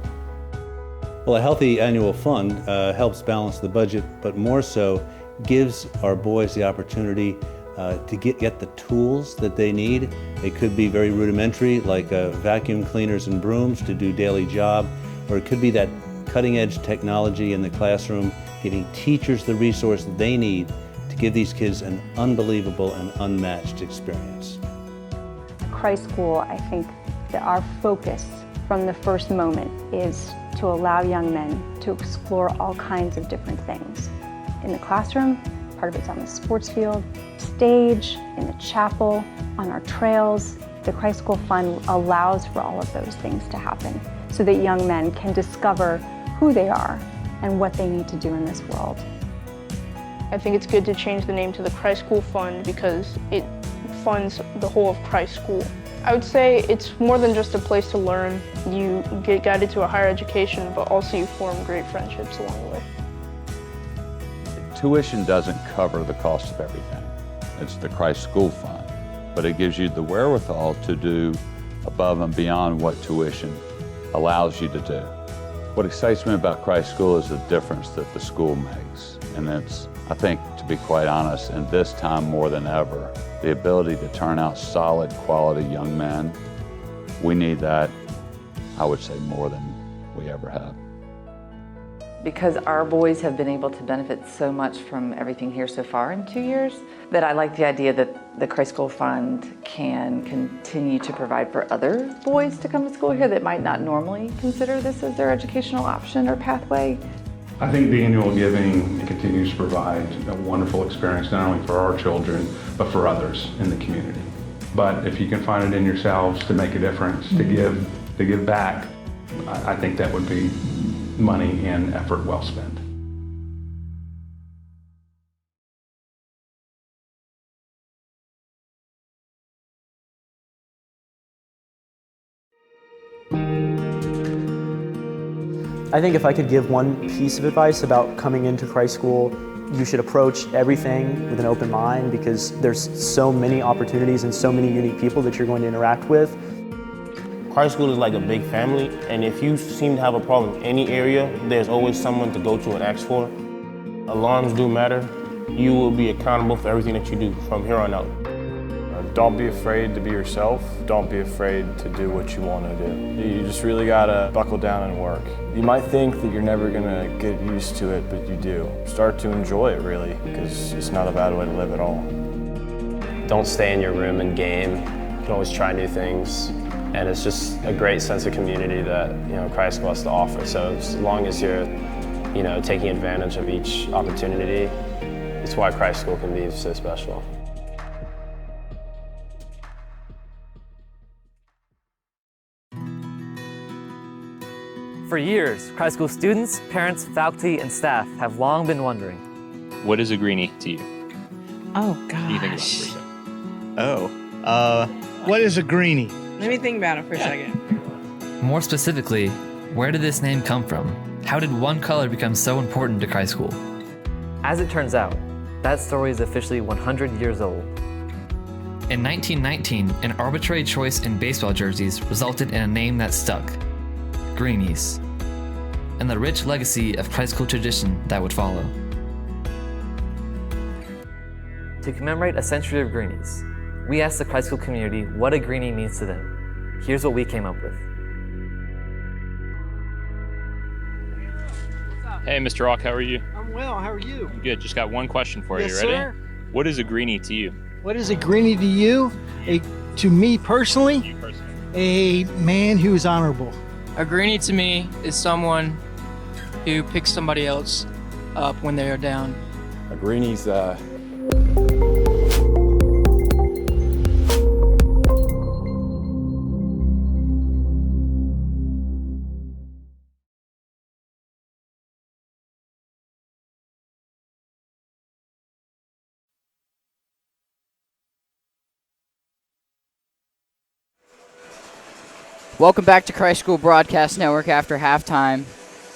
Well, a healthy annual fund helps balance the budget, but more so gives our boys the opportunity to get the tools that they need. They could be very rudimentary, like vacuum cleaners and brooms to do daily job, or it could be that cutting-edge technology in the classroom, giving teachers the resource that they need to give these kids an unbelievable and unmatched experience. Christ School, I think that our focus from the first moment is to allow young men to explore all kinds of different things in the classroom, Part of it's on the sports field, stage, in the chapel, on our trails. The Christ School Fund allows for all of those things to happen so that young men can discover who they are and what they need to do in this world. I think it's good to change the name to the Christ School Fund because it funds the whole of Christ School. I would say it's more than just a place to learn. You get guided to a higher education, but also you form great friendships along the way. Tuition doesn't cover the cost of everything. It's the Christ School Fund, but it gives you the wherewithal to do above and beyond what tuition allows you to do. What excites me about Christ School is the difference that the school makes. And it's, I think, to be quite honest, in this time more than ever, the ability to turn out solid, quality young men, we need that, I would say, more than we ever have. Because our boys have been able to benefit so much from everything here so far in 2 years, that I like the idea that the Christ School Fund can continue to provide for other boys to come to school here that might not normally consider this as their educational option or pathway. I think the annual giving continues to provide a wonderful experience not only for our children, but for others in the community. But if you can find it in yourselves to make a difference, to give back, I think that would be money and effort well spent. I think if I could give one piece of advice about coming into Christ School, you should approach everything with an open mind because there's so many opportunities and so many unique people that you're going to interact with. Christ School is like a big family, and if you seem to have a problem in any area, there's always someone to go to and ask for. Alarms do matter. You will be accountable for everything that you do from here on out. Don't be afraid to be yourself. Don't be afraid to do what you want to do. You just really gotta buckle down and work. You might think that you're never gonna get used to it, but you do. Start to enjoy it really, because it's not a bad way to live at all. Don't stay in your room and game. You can always try new things. And it's just a great sense of community that, Christ School has to offer. So as long as you're, taking advantage of each opportunity, it's why Christ School can be so special. For years, Christ School students, parents, faculty, and staff have long been wondering, what is a Greenie to you? Oh, What do you think about it? Oh, what is a Greenie? Let me think about it for a second. more specifically, where did this name come from? How did one color become so important to Christ School? As it turns out, that story is officially 100 years old. In 1919, an arbitrary choice in baseball jerseys resulted in a name that stuck, Greenies, and the rich legacy of Christ School tradition that would follow. To commemorate a century of Greenies, we asked the Christ School community what a Greenie means to them. Here's what we came up with. Hey, Mr. Rock, how are you? I'm well, how are you? I'm good. Just got one question for you. Yes, Ready? sir. What is a Greenie to you? What is a Greenie to you? To me personally, a man who is honorable. A Greenie to me is someone who picks somebody else up when they are down. A Greenie's Welcome back to Christ School Broadcast Network after halftime.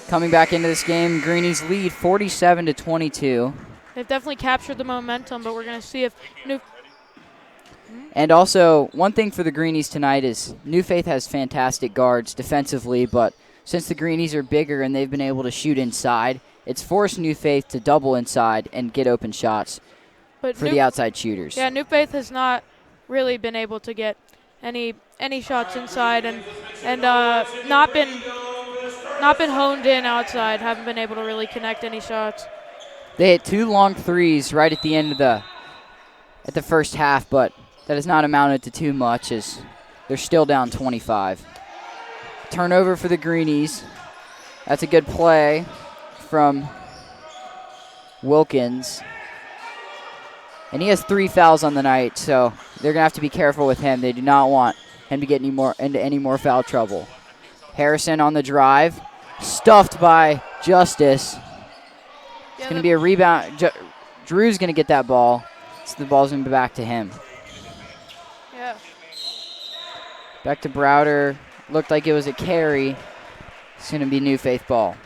Coming back into this game, Greenies lead 47-22. They've definitely captured the momentum, but we're going to see if And also, one thing for the Greenies tonight is New Faith has fantastic guards defensively, but since the Greenies are bigger and they've been able to shoot inside, it's forced New Faith to double inside and get open shots for the outside shooters. Yeah, New Faith has not really been able to get any shots inside and not been honed in outside. Haven't been able to really connect any shots. They hit 2 long threes right at the end of the first half, but that has not amounted to too much as they're still down 25. Turnover for the Greenies. That's a good play from Wilkins. And he has 3 fouls on the night, so they're going to have to be careful with him. They do not want him to get into any more foul trouble. Harrison on the drive, stuffed by Justice. It's going to be a rebound. Drew's going to get that ball, so the ball's going to be back to him. Yeah. Back to Browder. Looked like it was a carry. It's going to be New Faith ball.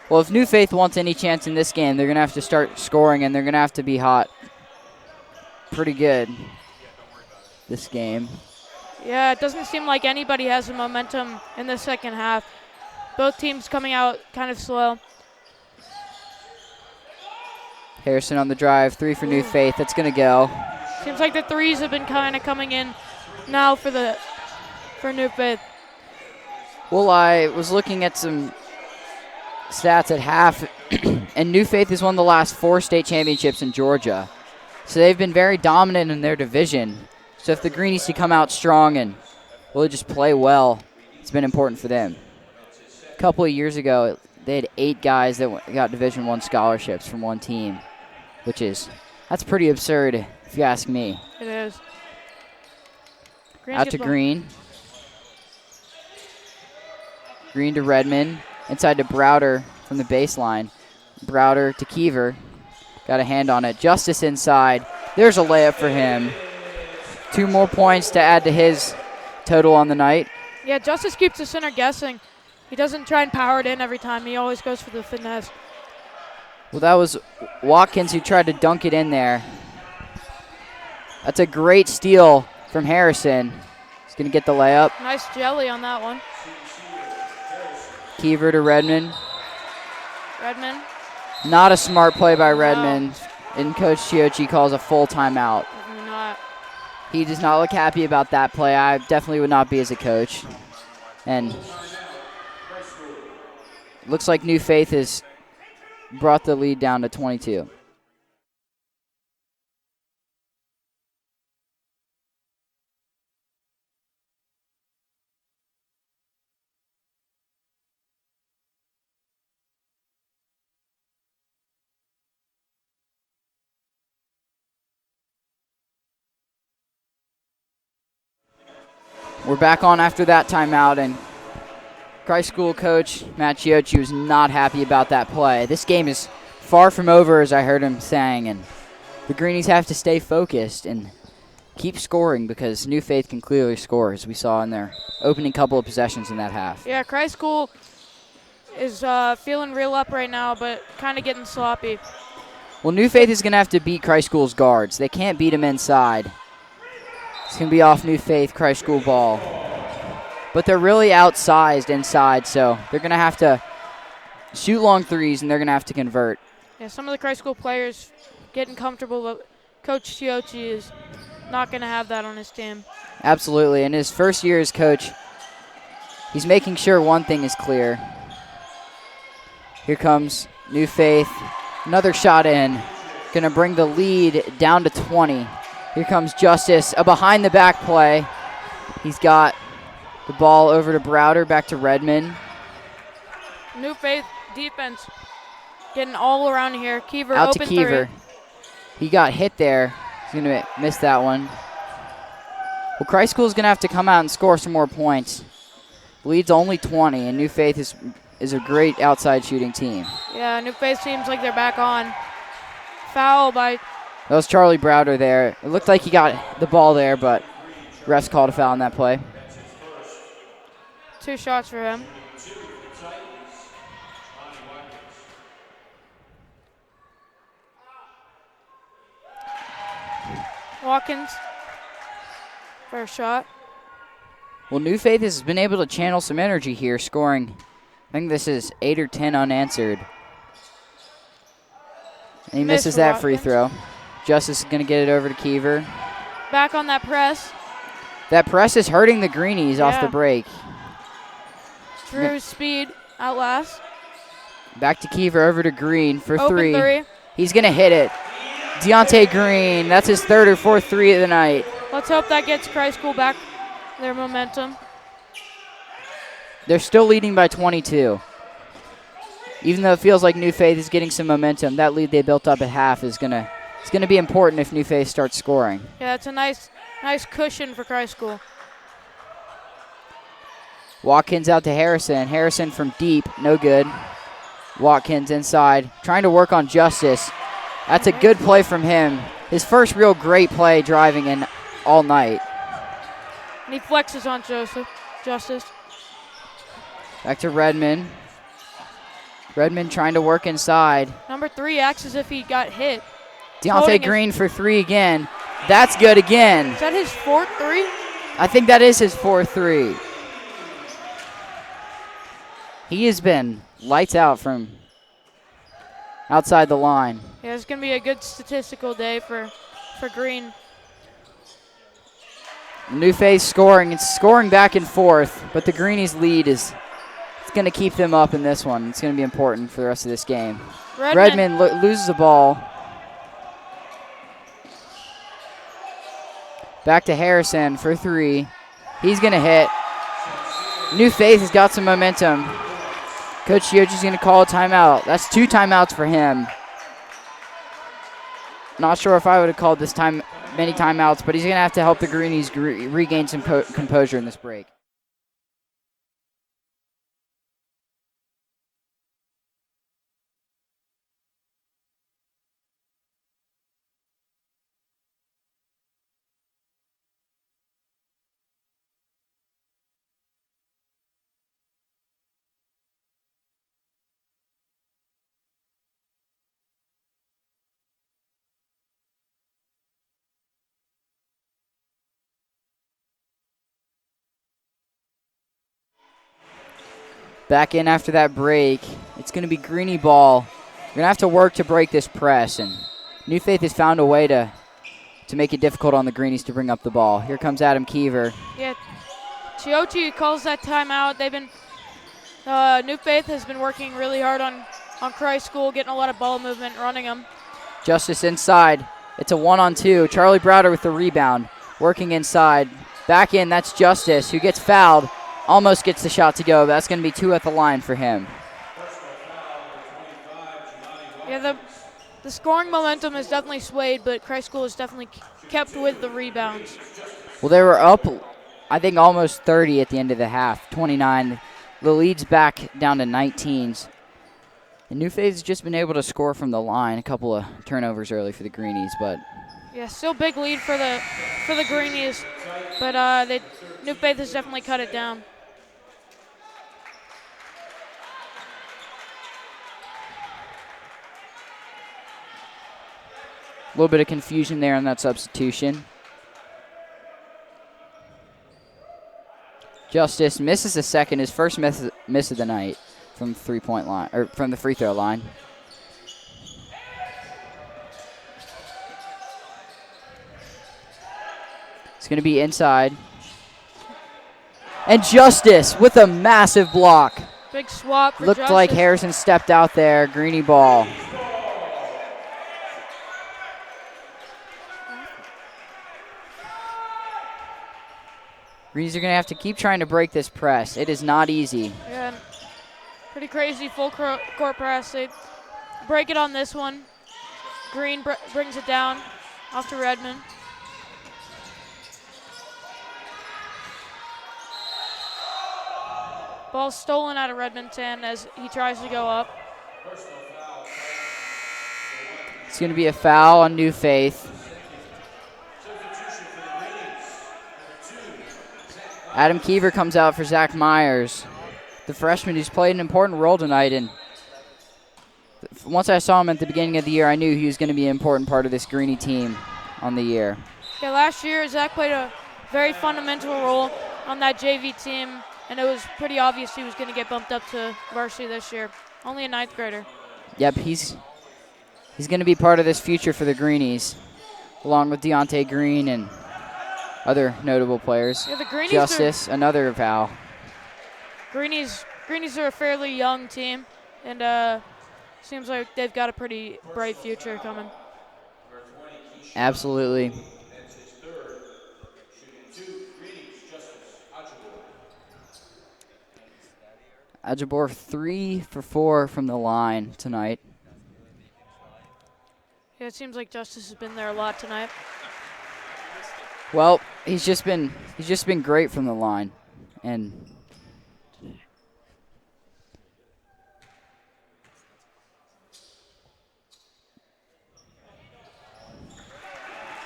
Well, if New Faith wants any chance in this game, they're going to have to start scoring, and they're going to have to be hot pretty good this game. Yeah, it doesn't seem like anybody has the momentum in the second half. Both teams coming out kind of slow. Harrison on the drive, 3 for New Faith. That's going to go. Seems like the threes have been kind of coming in now for New Faith. Well, I was looking at some stats at half, and New Faith has won the last 4 state championships in Georgia. So they've been very dominant in their division. So if the Greenies to come out strong and really just play well, it's been important for them. A couple of years ago, they had 8 guys that got Division I scholarships from one team, that's pretty absurd if you ask me. It is. Out to Green. Green to Redmond. Inside to Browder from the baseline. Browder to Kiever. Got a hand on it. Justice inside. There's a layup for him. 2 more points to add to his total on the night. Yeah, Justice keeps the center guessing. He doesn't try and power it in every time. He always goes for the finesse. Well, that was Watkins who tried to dunk it in there. That's a great steal from Harrison. He's going to get the layup. Nice jelly on that one. Kiever to Redmond. Redmond. Not a smart play by Redmond. And Coach Chiochi calls a full timeout. Not. He does not look happy about that play. I definitely would not be as a coach. And looks like New Faith has brought the lead down to 22. We're back on after that timeout, and Christ School coach Matt Chiochi was not happy about that play. This game is far from over, as I heard him saying, and the Greenies have to stay focused and keep scoring because New Faith can clearly score, as we saw in their opening couple of possessions in that half. Yeah, Christ School is feeling real up right now, but kind of getting sloppy. Well, New Faith is going to have to beat Christ School's guards. They can't beat them inside. It's going to be off New Faith Christ School ball. But they're really outsized inside, so they're going to have to shoot long threes, and they're going to have to convert. Yeah, some of the Christ School players getting comfortable, but Coach Chiochi is not going to have that on his team. Absolutely. In his first year as coach, he's making sure one thing is clear. Here comes New Faith. Another shot in. Going to bring the lead down to 20. Here comes Justice, a behind-the-back play. He's got the ball over to Browder, back to Redmond. New Faith defense getting all around here. Kiever out to open Kiever. 3. He got hit there. He's going to miss that one. Well, Christ School is going to have to come out and score some more points. The lead's only 20, and New Faith is a great outside shooting team. Yeah, New Faith seems like they're back on. Foul by... That was Charlie Browder there. It looked like he got the ball there, but refs called a foul on that play. 2 shots for him. Watkins, first shot. Well, New Faith has been able to channel some energy here, scoring. I think this is 8 or 10 unanswered. And he misses that free throw. Justice is going to get it over to Kiever. Back on that press. That press is hurting the Greenies off the break. Drew's speed outlast. Back to Kiever, over to Green for Open 3. He's going to hit it. Deontay Green, that's his 3rd or 4th 3 of the night. Let's hope that gets Christ School back their momentum. They're still leading by 22. Even though it feels like New Faith is getting some momentum, that lead they built up at half is going to be important if New Faith starts scoring. Yeah, it's a nice cushion for Christ School. Watkins out to Harrison. Harrison from deep, no good. Watkins inside, trying to work on Justice. That's a good play from him. His first real great play driving in all night. And he flexes on Justice. Back to Redmond. Redmond trying to work inside. Number 3 acts as if he got hit. Deontay Green for 3 again. That's good again. Is that his 4th 3? I think that is his 4th 3. He has been lights out from outside the line. Yeah, it's going to be a good statistical day for Green. New Faith scoring. It's scoring back and forth, but the Greenies lead is going to keep them up in this one. It's going to be important for the rest of this game. Redmond loses the ball. Back to Harrison for 3. He's going to hit. New Faith has got some momentum. Coach Yoji's going to call a timeout. That's 2 timeouts for him. Not sure if I would have called this time many timeouts, but he's going to have to help the Greenies regain some composure in this break. Back in after that break. It's going to be Greenie ball. We're going to have to work to break this press, and New Faith has found a way to make it difficult on the Greenies to bring up the ball. Here comes Adam Keever. Yeah, Chiochi calls that timeout. They've been New Faith has been working really hard on Christ School, getting a lot of ball movement, running them. Justice inside. It's a 1-on-2. Charlie Browder with the rebound, working inside. Back in, that's Justice, who gets fouled. Almost gets the shot to go. That's going to be 2 at the line for him. Yeah, the scoring momentum has definitely swayed, but Christ School has definitely kept with the rebounds. Well, they were up, I think, almost 30 at the end of the half, 29. The lead's back down to 19s. And New Faith's just been able to score from the line. A couple of turnovers early for the Greenies, but yeah, still big lead for the Greenies, but New Faith has definitely cut it down. a little bit of confusion there on that substitution. Justice misses a second, his first miss of the night from 3-point line, or from the free throw line. It's going to be inside. And Justice with a massive block. Big swap for Looked Justice. like Harrison stepped out there. Greenie ball. Greenies are going to have to keep trying to break this press. It is not easy. Yeah, pretty crazy full court press. They break it on this one. Green brings it down off to Redmond. Ball stolen out of Redmond's hand as he tries to go up. It's going to be a foul on New Faith. Adam Keever comes out for Zach Myers, the freshman who's played an important role tonight. And once I saw him at the beginning of the year, I knew he was going to be an important part of this Greenie team on the year. Yeah, last year Zach played a very fundamental role on that JV team, and it was pretty obvious he was going to get bumped up to varsity this year. Only a 9th grader. Yep, he's going to be part of this future for the Greenies, along with Deontay Green and other notable players. Yeah, the Greenies Justice, another foul. Greenies are a fairly young team, and seems like they've got a pretty bright future coming. Absolutely. Ajabor 3 for 4 from the line tonight. Yeah, it seems like Justice has been there a lot tonight. Well, he's just been great from the line, and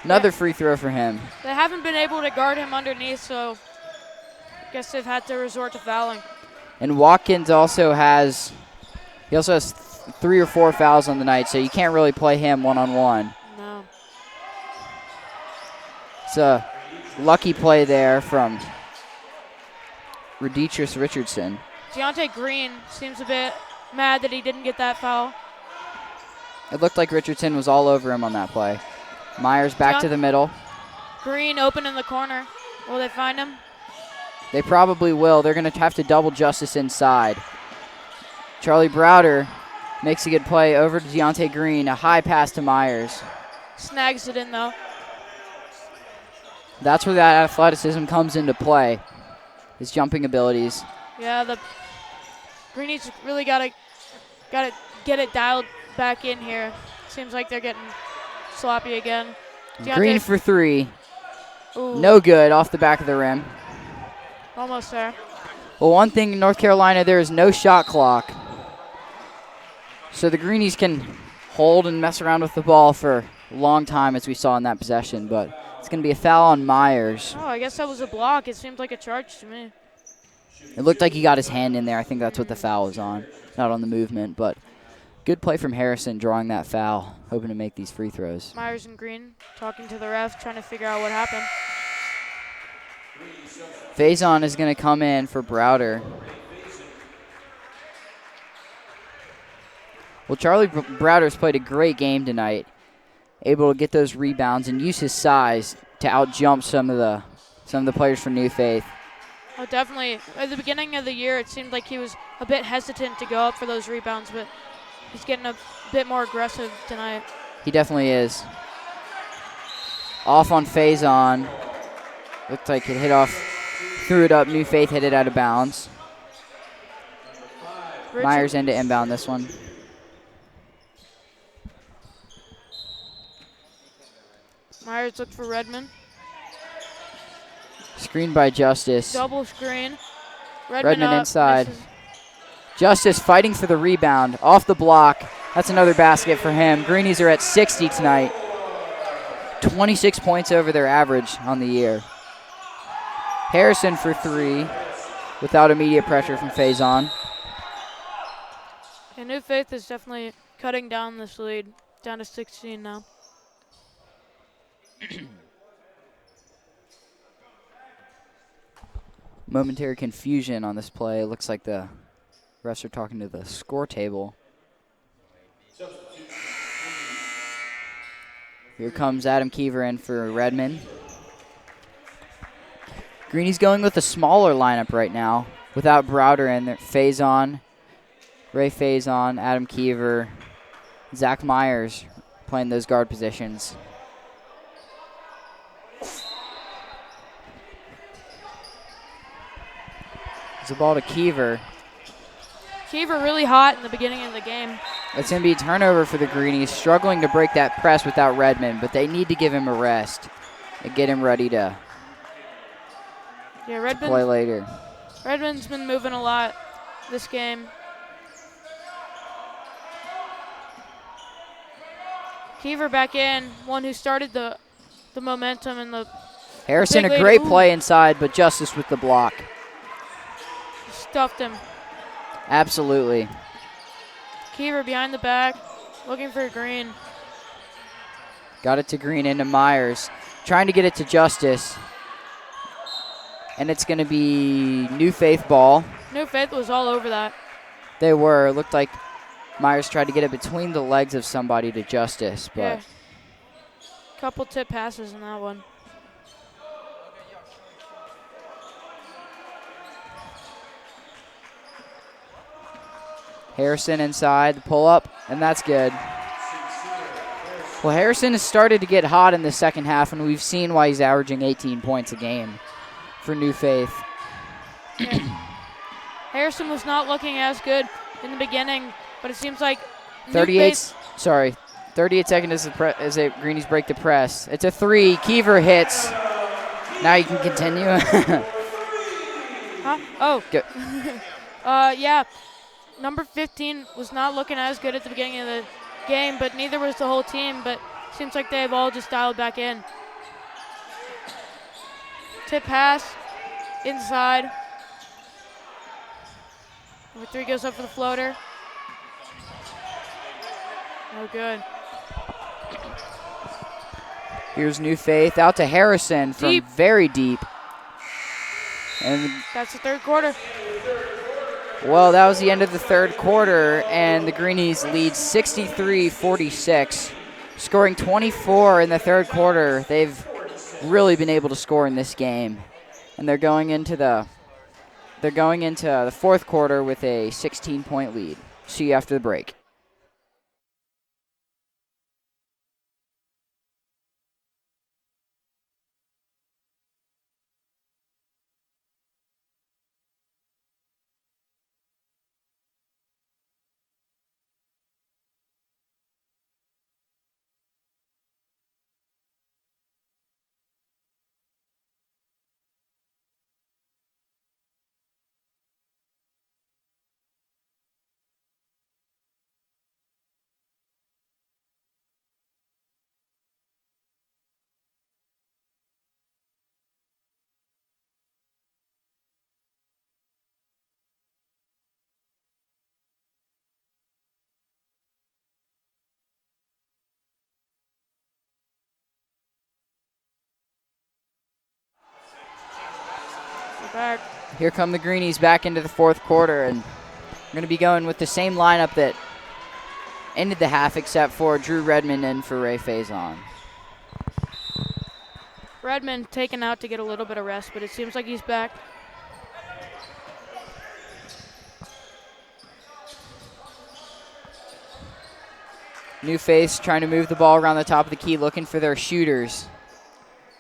another free throw for him. They haven't been able to guard him underneath, so I guess they've had to resort to fouling. And Watkins also has 3 or 4 fouls on the night, so you can't really play him one-on-one. No. It's a lucky play there from Raditrus Richardson. Deontay Green seems a bit mad that he didn't get that foul. It looked like Richardson was all over him on that play. Myers back to the middle. Green open in the corner. Will they find him? They probably will. They're going to have to double Justice inside. Charlie Browder makes a good play over to Deontay Green. A high pass to Myers. Snags it in, though. That's where that athleticism comes into play, his jumping abilities. Yeah, the Greenies really gotta get it dialed back in here. Seems like they're getting sloppy again. Green for 3. Ooh. No good, off the back of the rim. Almost there. Well, one thing in North Carolina, there is no shot clock. So the Greenies can hold and mess around with the ball for a long time, as we saw in that possession, but it's going to be a foul on Myers. Oh, I guess that was a block. It seemed like a charge to me. It looked like he got his hand in there. I think that's what the foul was on, not on the movement, but good play from Harrison drawing that foul, hoping to make these free throws. Myers and Green talking to the ref, trying to figure out what happened. Faison is going to come in for Browder. Well, Charlie Browder's played a great game tonight, able to get those rebounds and use his size to outjump some of the players for New Faith. Oh, definitely. At the beginning of the year, it seemed like he was a bit hesitant to go up for those rebounds, but he's getting a bit more aggressive tonight. He definitely is. Off on Faison. Looked like it hit off, threw it up. New Faith hit it out of bounds. Myers into inbound this one. Myers looked for Redmond. Screened by Justice. Double screen. Redmond up, inside. misses. Justice fighting for the rebound. Off the block. That's another basket for him. Greenies are at 60 tonight. 26 points over their average on the year. Harrison for 3 without immediate pressure from Faison. And New Faith is definitely cutting down this lead, down to 16 now. Momentary confusion on this play. Looks like the refs are talking to the score table. Here comes Adam Keever in for Redmond. Greenie's going with a smaller lineup right now without Browder in there. Faison, Ray Faison, Adam Keever, Zach Myers playing those guard positions. It's a ball to Keever. Keever really hot in the beginning of the game. It's going to be a turnover for the Greenies, struggling to break that press without Redmond, but they need to give him a rest and get him ready to play later. Redmond's been moving a lot this game. Keever back in, one who started the momentum and the Harrison, a great play inside, but Justice with the block. Stuffed him. Absolutely. Keever behind the back, looking for Green. Got it to Green into Myers. Trying to get it to Justice. And it's going to be New Faith ball. New Faith was all over that. They were. It looked like Myers tried to get it between the legs of somebody to Justice, but Yeah. Couple tip passes in that one. Harrison inside, the pull-up, and that's good. Well, Harrison has started to get hot in the second half, and we've seen why he's averaging 18 points a game for New Faith. Harrison was not looking as good in the beginning, but it seems like 38 seconds as the Greenies break the press. It's a 3. Kiever hits. Now you can continue. Huh? Oh. Go. Yeah. Number 15 was not looking as good at the beginning of the game, but neither was the whole team. But seems like they've all just dialed back in. Tip pass inside. Number 3 goes up for the floater. No good. Here's New Faith out to Harrison from Deep. very deep. And that's the third quarter. Well, that was the end of the third quarter, and the Greenies lead 63-46, scoring 24 in the third quarter. They've really been able to score in this game, and they're going into the fourth quarter with a 16-point lead. See you after the break. Back. Here come the Greenies back into the fourth quarter, and we're going to be going with the same lineup that ended the half, except for Drew Redmond in for Ray Faison. Redmond taken out to get a little bit of rest, but it seems like he's back. New Face trying to move the ball around the top of the key, looking for their shooters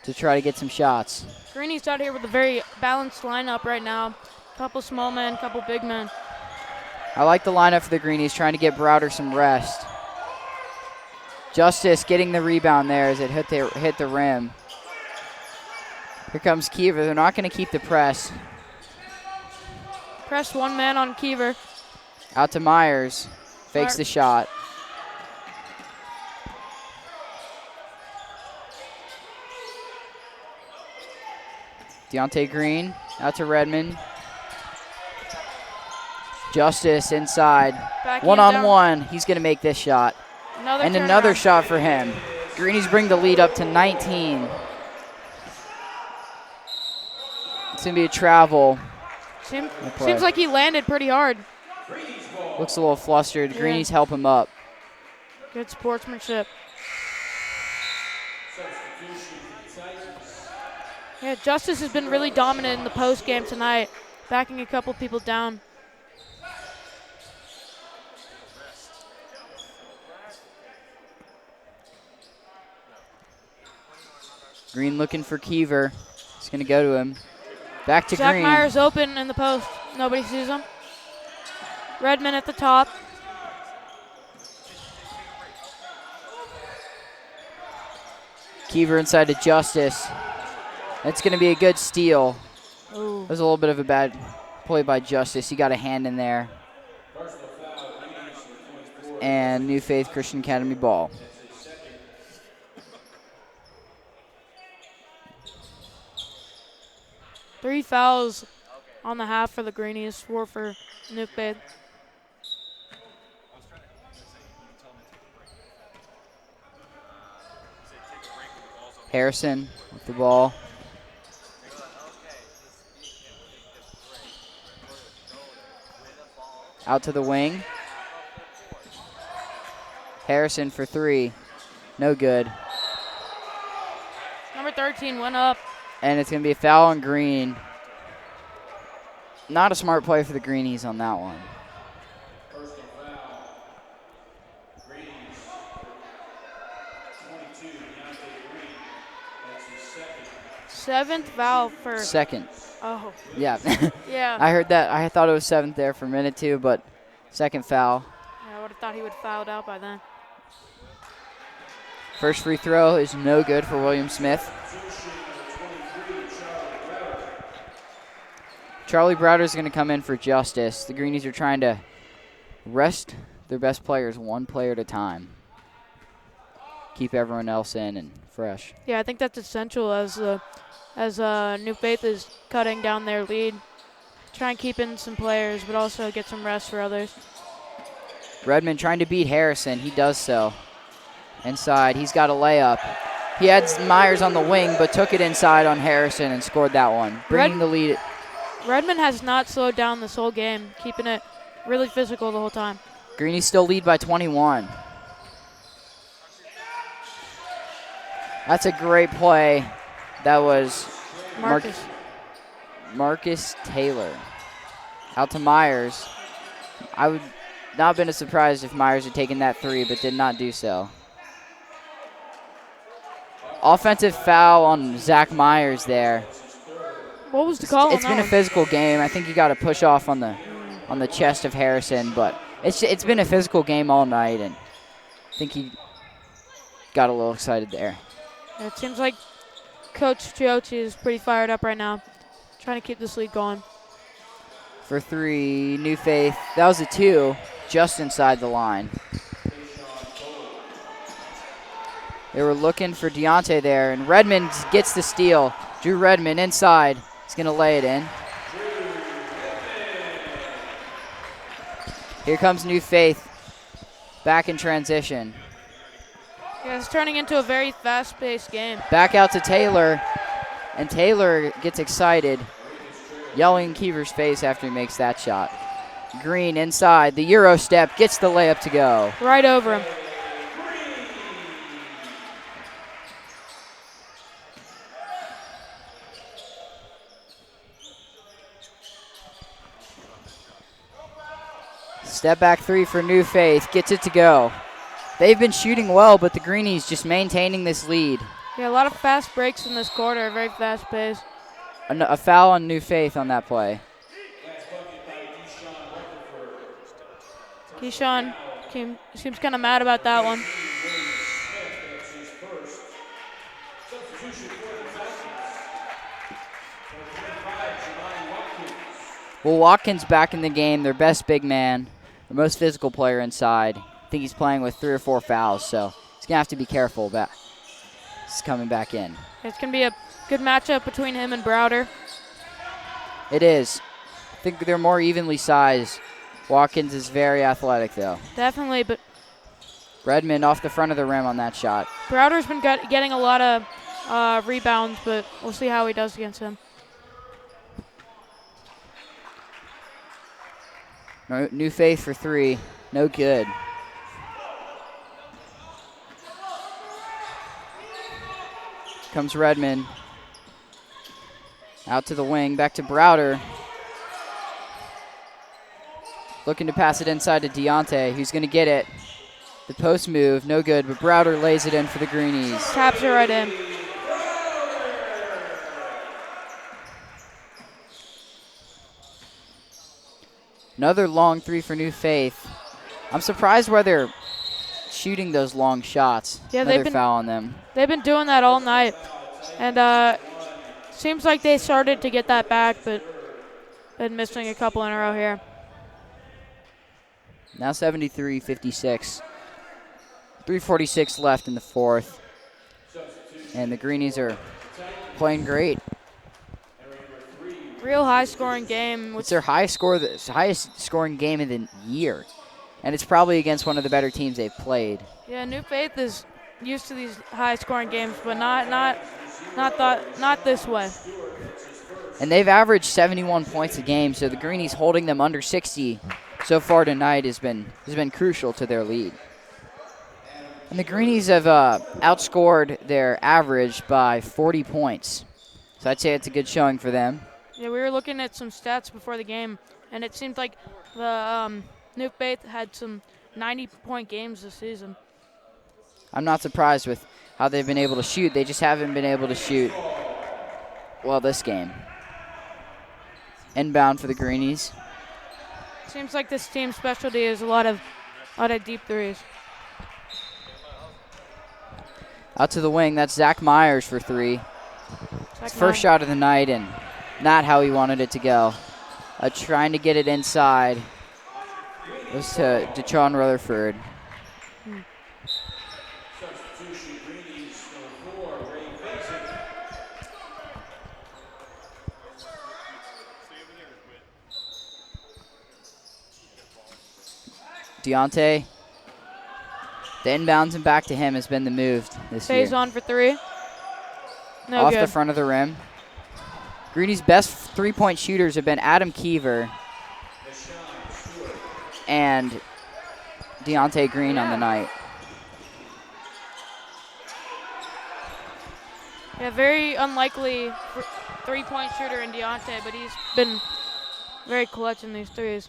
to try to get some shots. Greenies out here with a very balanced lineup right now. Couple small men, couple big men. I like the lineup for the Greenies, trying to get Browder some rest. Justice getting the rebound there as it hit the rim. Here comes Kiever. They're not going to keep the press. Press one man on Kiever. Out to Myers. Fakes the shot. Deontay Green out to Redmond. Justice inside. One-on-one. He's going to make this shot. Another shot for him. Greenies bring the lead up to 19. It's going to be a travel. Seems like he landed pretty hard. Looks a little flustered. Greenies help him up. Good sportsmanship. Yeah, Justice has been really dominant in the post game tonight, backing a couple people down. Green looking for Kiever. He's going to go to him. Back to Zach Green. Myers open in the post. Nobody sees him. Redmond at the top. Kiever inside to Justice. That's going to be a good steal. Ooh. There's a little bit of a bad play by Justice. He got a hand in there. And New Faith Christian Academy ball. Three fouls on the half for the Greenies, 4 for New Faith. Harrison with the ball. Out to the wing. Harrison for 3. No good. Number 13 went up. And it's going to be a foul on Green. Not a smart play for the Greenies on that one. 7th foul for. Second. Oh. Yeah. Yeah. I heard that. I thought it was 7th there for a minute too, but second foul. Yeah, I would have thought he would have fouled out by then. First free throw is no good for William Smith. Charlie Browder's going to come in for Justice. The Greenies are trying to rest their best players one player at a time. Keep everyone else in and fresh. Yeah, I think that's essential as New Faith is cutting down their lead. Try and keep in some players, but also get some rest for others. Redmond trying to beat Harrison. He does so. Inside, he's got a layup. He had Myers on the wing, but took it inside on Harrison and scored that one, bringing the lead. Redmond has not slowed down this whole game, keeping it really physical the whole time. Greenies still lead by 21. That's a great play. That was Marcus Taylor. Out to Myers. I would not have been surprised if Myers had taken that three, but did not do so. Offensive foul on Zach Myers there. What was the call? It's been a physical game. I think you got to push off on the chest of Harrison, but it's been a physical game all night, and I think he got a little excited there. It seems like Coach Chiochi is pretty fired up right now, trying to keep this lead going. For three, New Faith. That was a 2, just inside the line. They were looking for Deontay there, and Redmond gets the steal. Drew Redmond inside. He's going to lay it in. Here comes New Faith. Back in transition. Yeah, it's turning into a very fast-paced game. Back out to Taylor, and Taylor gets excited, yelling in Keever's face after he makes that shot. Green inside, the Euro step, gets the layup to go. Right over him. Step back three for New Faith, gets it to go. They've been shooting well, but the Greenies just maintaining this lead. Yeah, a lot of fast breaks in this quarter, very fast pace. A foul on New Faith on that play. Keyshawn seems kind of mad about that one. Well, Watkins back in the game, their best big man, the most physical player inside. I think he's playing with 3 or 4 fouls, so he's going to have to be careful about he's coming back in. It's going to be a good matchup between him and Browder. It is. I think they're more evenly sized. Watkins is very athletic, though. Definitely, but Redmond off the front of the rim on that shot. Browder's been getting a lot of rebounds, but we'll see how he does against him. New Faith for 3. No good. Comes Redmond. Out to the wing. Back to Browder. Looking to pass it inside to Deontay, who's going to get it. The post move, no good, but Browder lays it in for the Greenies. Taps it right in. Another long 3 for New Faith. I'm surprised why they're shooting those long shots. Yeah, Another foul on them. They've been doing that all night. And seems like they started to get that back, but been missing a couple in a row here. Now 73-56. 3:46 left in the fourth. And the Greenies are playing great. Real high-scoring game. It's their highest scoring game of the year. And it's probably against one of the better teams they've played. Yeah, New Faith is used to these high-scoring games, but not this way. And they've averaged 71 points a game, so the Greenies holding them under 60 so far tonight has been crucial to their lead. And the Greenies have outscored their average by 40 points. So I'd say it's a good showing for them. Yeah, we were looking at some stats before the game, and it seemed like the New Faith had some 90-point games this season. I'm not surprised with how they've been able to shoot. They just haven't been able to shoot well, this game. Inbound for the Greenies. Seems like this team's specialty is a lot of deep threes. Out to the wing, that's Zach Myers for three. His first shot of the night and not how he wanted it to go. Trying to get it inside. Goes to Deshaun Rutherford. Deontay. The inbounds and back to him has been the move this year. Stays on for three. No Off good. the front of the rim. Greenie's best three-point shooters have been Adam Keever and Deontay Green on the night. Yeah, very unlikely three-point shooter in Deontay, but he's been very clutch in these threes.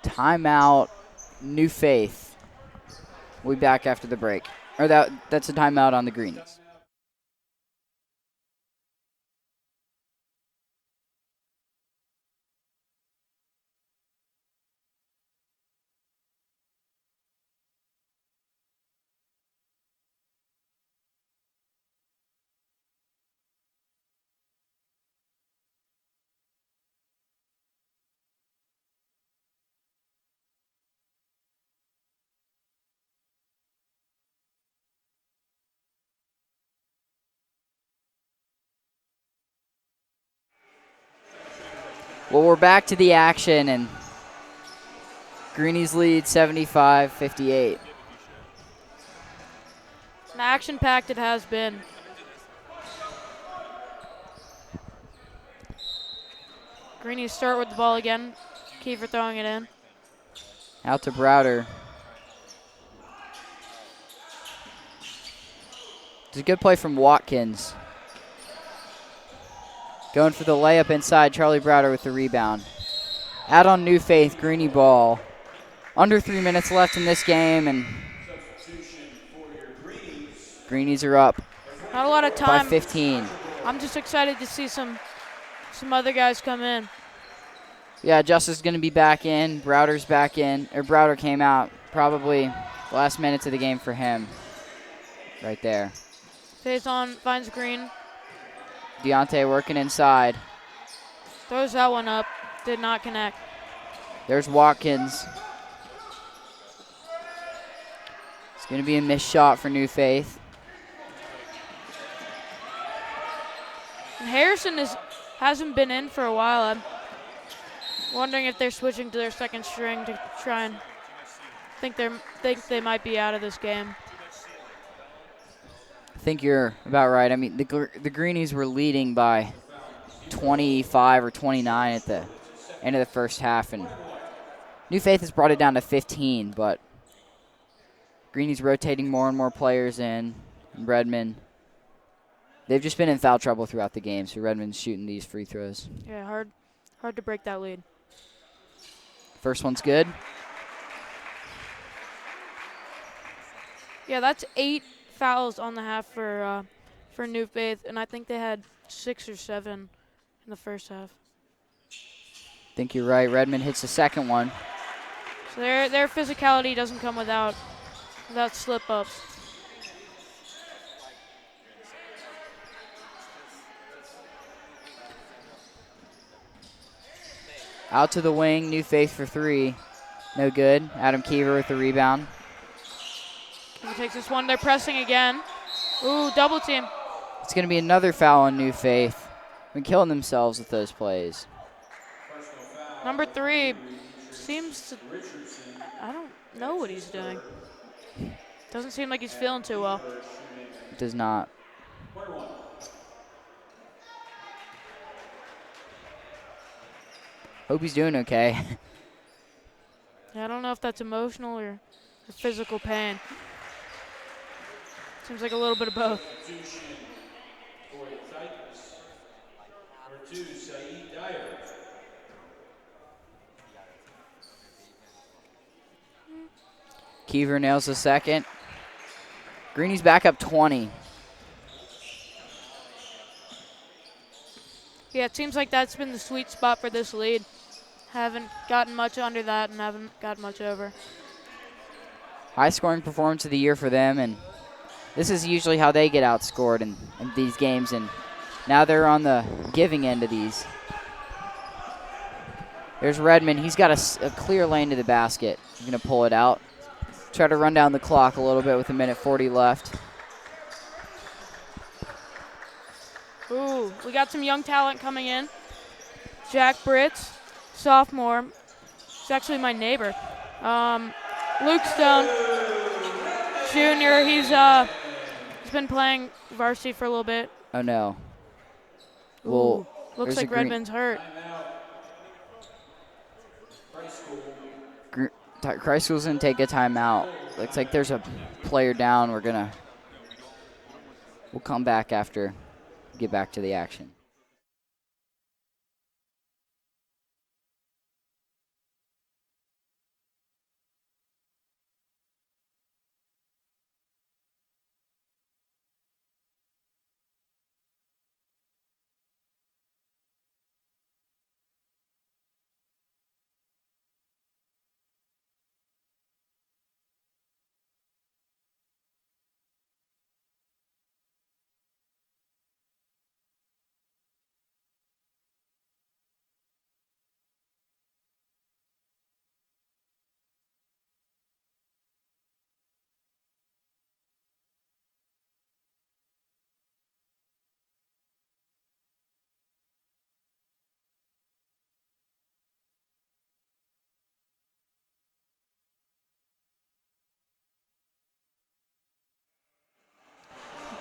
Timeout, New Faith. We'll be back after the break. Or that's a timeout on the Greenies. Well, we're back to the action, and Greenies lead 75-58. And action-packed it has been. Greenies start with the ball again. Kiefer throwing it in. Out to Browder. It's a good play from Watkins. Going for the layup inside, Charlie Browder with the rebound. Out on New Faith, Greenie ball. Under 3 minutes left in this game, and Greenies are up Not a lot of time. by 15. I'm just excited to see some other guys come in. Yeah, Justice is going to be back in. Browder's back in. Or Browder came out. Probably the last minutes of the game for him. Right there. Stays on, finds Green. Deontay working inside. Throws that one up. Did not connect. There's Watkins. It's going to be a missed shot for New Faith. And Harrison hasn't been in for a while. I'm wondering if they're switching to their second string to try and think they might be out of this game. I think you're about right. I mean, the Greenies were leading by 25 or 29 at the end of the first half, and New Faith has brought it down to 15, but Greenies rotating more and more players in. Redmond, they've just been in foul trouble throughout the game, so Redmond's shooting these free throws. Yeah, hard to break that lead. First one's good. Yeah, that's 8 fouls on the half for New Faith, and I think they had 6 or 7 in the first half. I think you're right. Redmond hits the second one. So their physicality doesn't come without slip-ups. Out to the wing, New Faith for three. No good. Adam Keever with the rebound. Keever takes this one. They're pressing again. Ooh, double team. It's going to be another foul on New Faith. Been killing themselves with those plays. Number 3 seems to, I don't know what he's doing. Doesn't seem like he's feeling too well. Does not. Hope he's doing okay. Yeah, I don't know if that's emotional or physical pain. Seems like a little bit of both. Keever nails the second. Greenie's back up 20. Yeah, it seems like that's been the sweet spot for this lead. Haven't gotten much under that and haven't gotten much over. High scoring performance of the year for them, and this is usually how they get outscored in these games, and now they're on the giving end of these. There's Redmond. He's got a clear lane to the basket. He's going to pull it out. Try to run down the clock a little bit with 1:40 left. Ooh, we got some young talent coming in. Jack Britz, sophomore. He's actually my neighbor. Luke Stone, junior. He's been playing varsity for a little bit. Oh, no. Ooh, Well, looks like Redmond's hurt. Kreiskel's going to take a timeout. Looks like there's a player down. We'll come back after, get back to the action.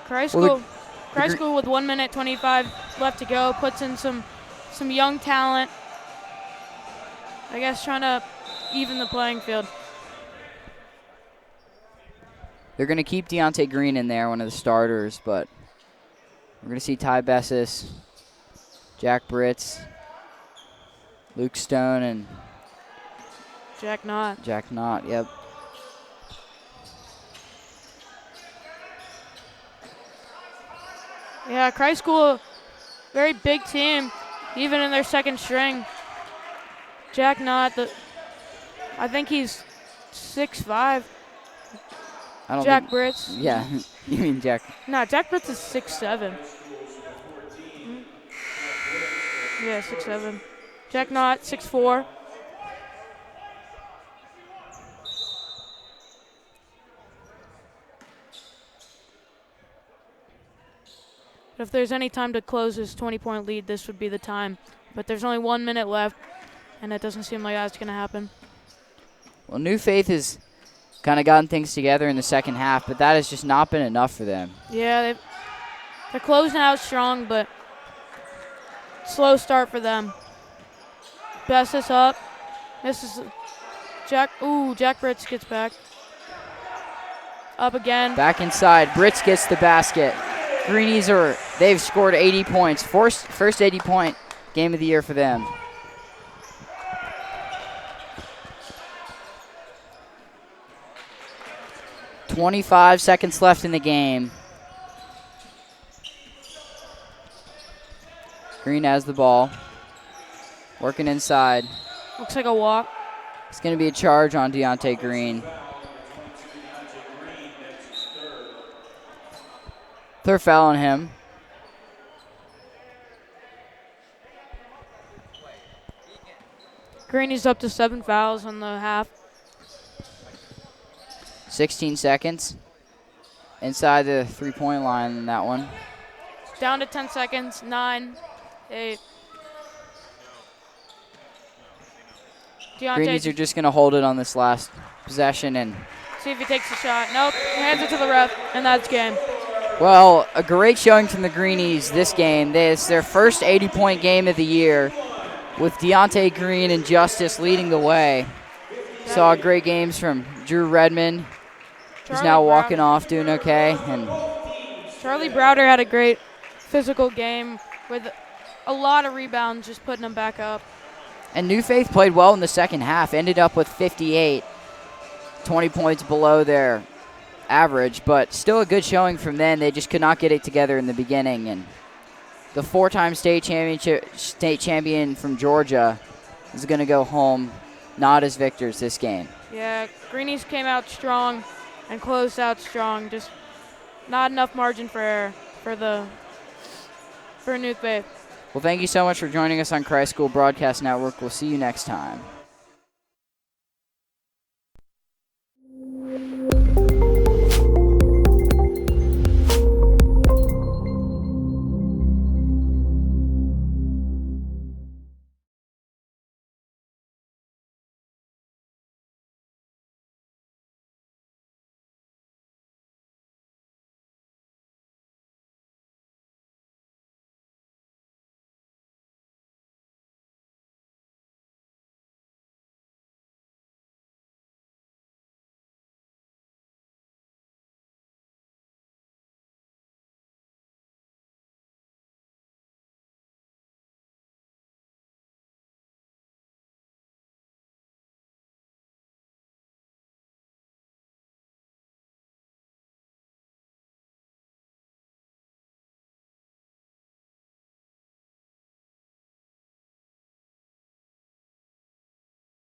Kreiskel with 1:25 left to go, puts in some young talent. I guess trying to even the playing field. They're going to keep Deontay Green in there, one of the starters, but we're going to see Ty Bessis, Jack Britz, Luke Stone, and Jack Knott. Jack Knott, yep. Yeah, Kreiskel, very big team, even in their second string. Jack Knott, I think he's 6'5". Jack Britz. Yeah, you mean Jack. No, Jack Britz is 6'7". Yeah, 6'7". Jack Knott, 6'4". But if there's any time to close this 20-point lead, this would be the time. But there's only 1 minute left, and it doesn't seem like that's going to happen. Well, New Faith has kind of gotten things together in the second half, but that has just not been enough for them. Yeah, they're closing out strong, but slow start for them. Bessis up. Misses Jack. Ooh, Jack Britz gets back. Up again. Back inside. Britz gets the basket. Greenies they've scored 80 points. First 80-point game of the year for them. .25 seconds left in the game. Green has the ball. Working inside. Looks like a walk. It's going to be a charge on Deontay Green. They're fouling him. Greeny's up to 7 fouls on the half. 16 seconds. Inside the three-point line in that one. Down to 10 seconds. 9, 8. Greenies are just going to hold it on this last possession and see if he takes a shot. Nope. Hands it to the ref, and that's game. Well, a great showing from the Greenies this game. It's their first 80-point game of the year with Deontay Green and Justice leading the way. Saw great games from Drew Redmond. He's now walking off, doing okay. And Charlie Browder had a great physical game with a lot of rebounds, just putting them back up. And New Faith played well in the second half, ended up with 58, 20 points below their average, but still a good showing from them. They just could not get it together in the beginning, and the 4-time state champion from Georgia is going to go home not as victors this game. Yeah, Greenies came out strong and closed out strong. Just not enough margin for error for New Faith. Well, thank you so much for joining us on Christ School Broadcast Network. We'll see you next time.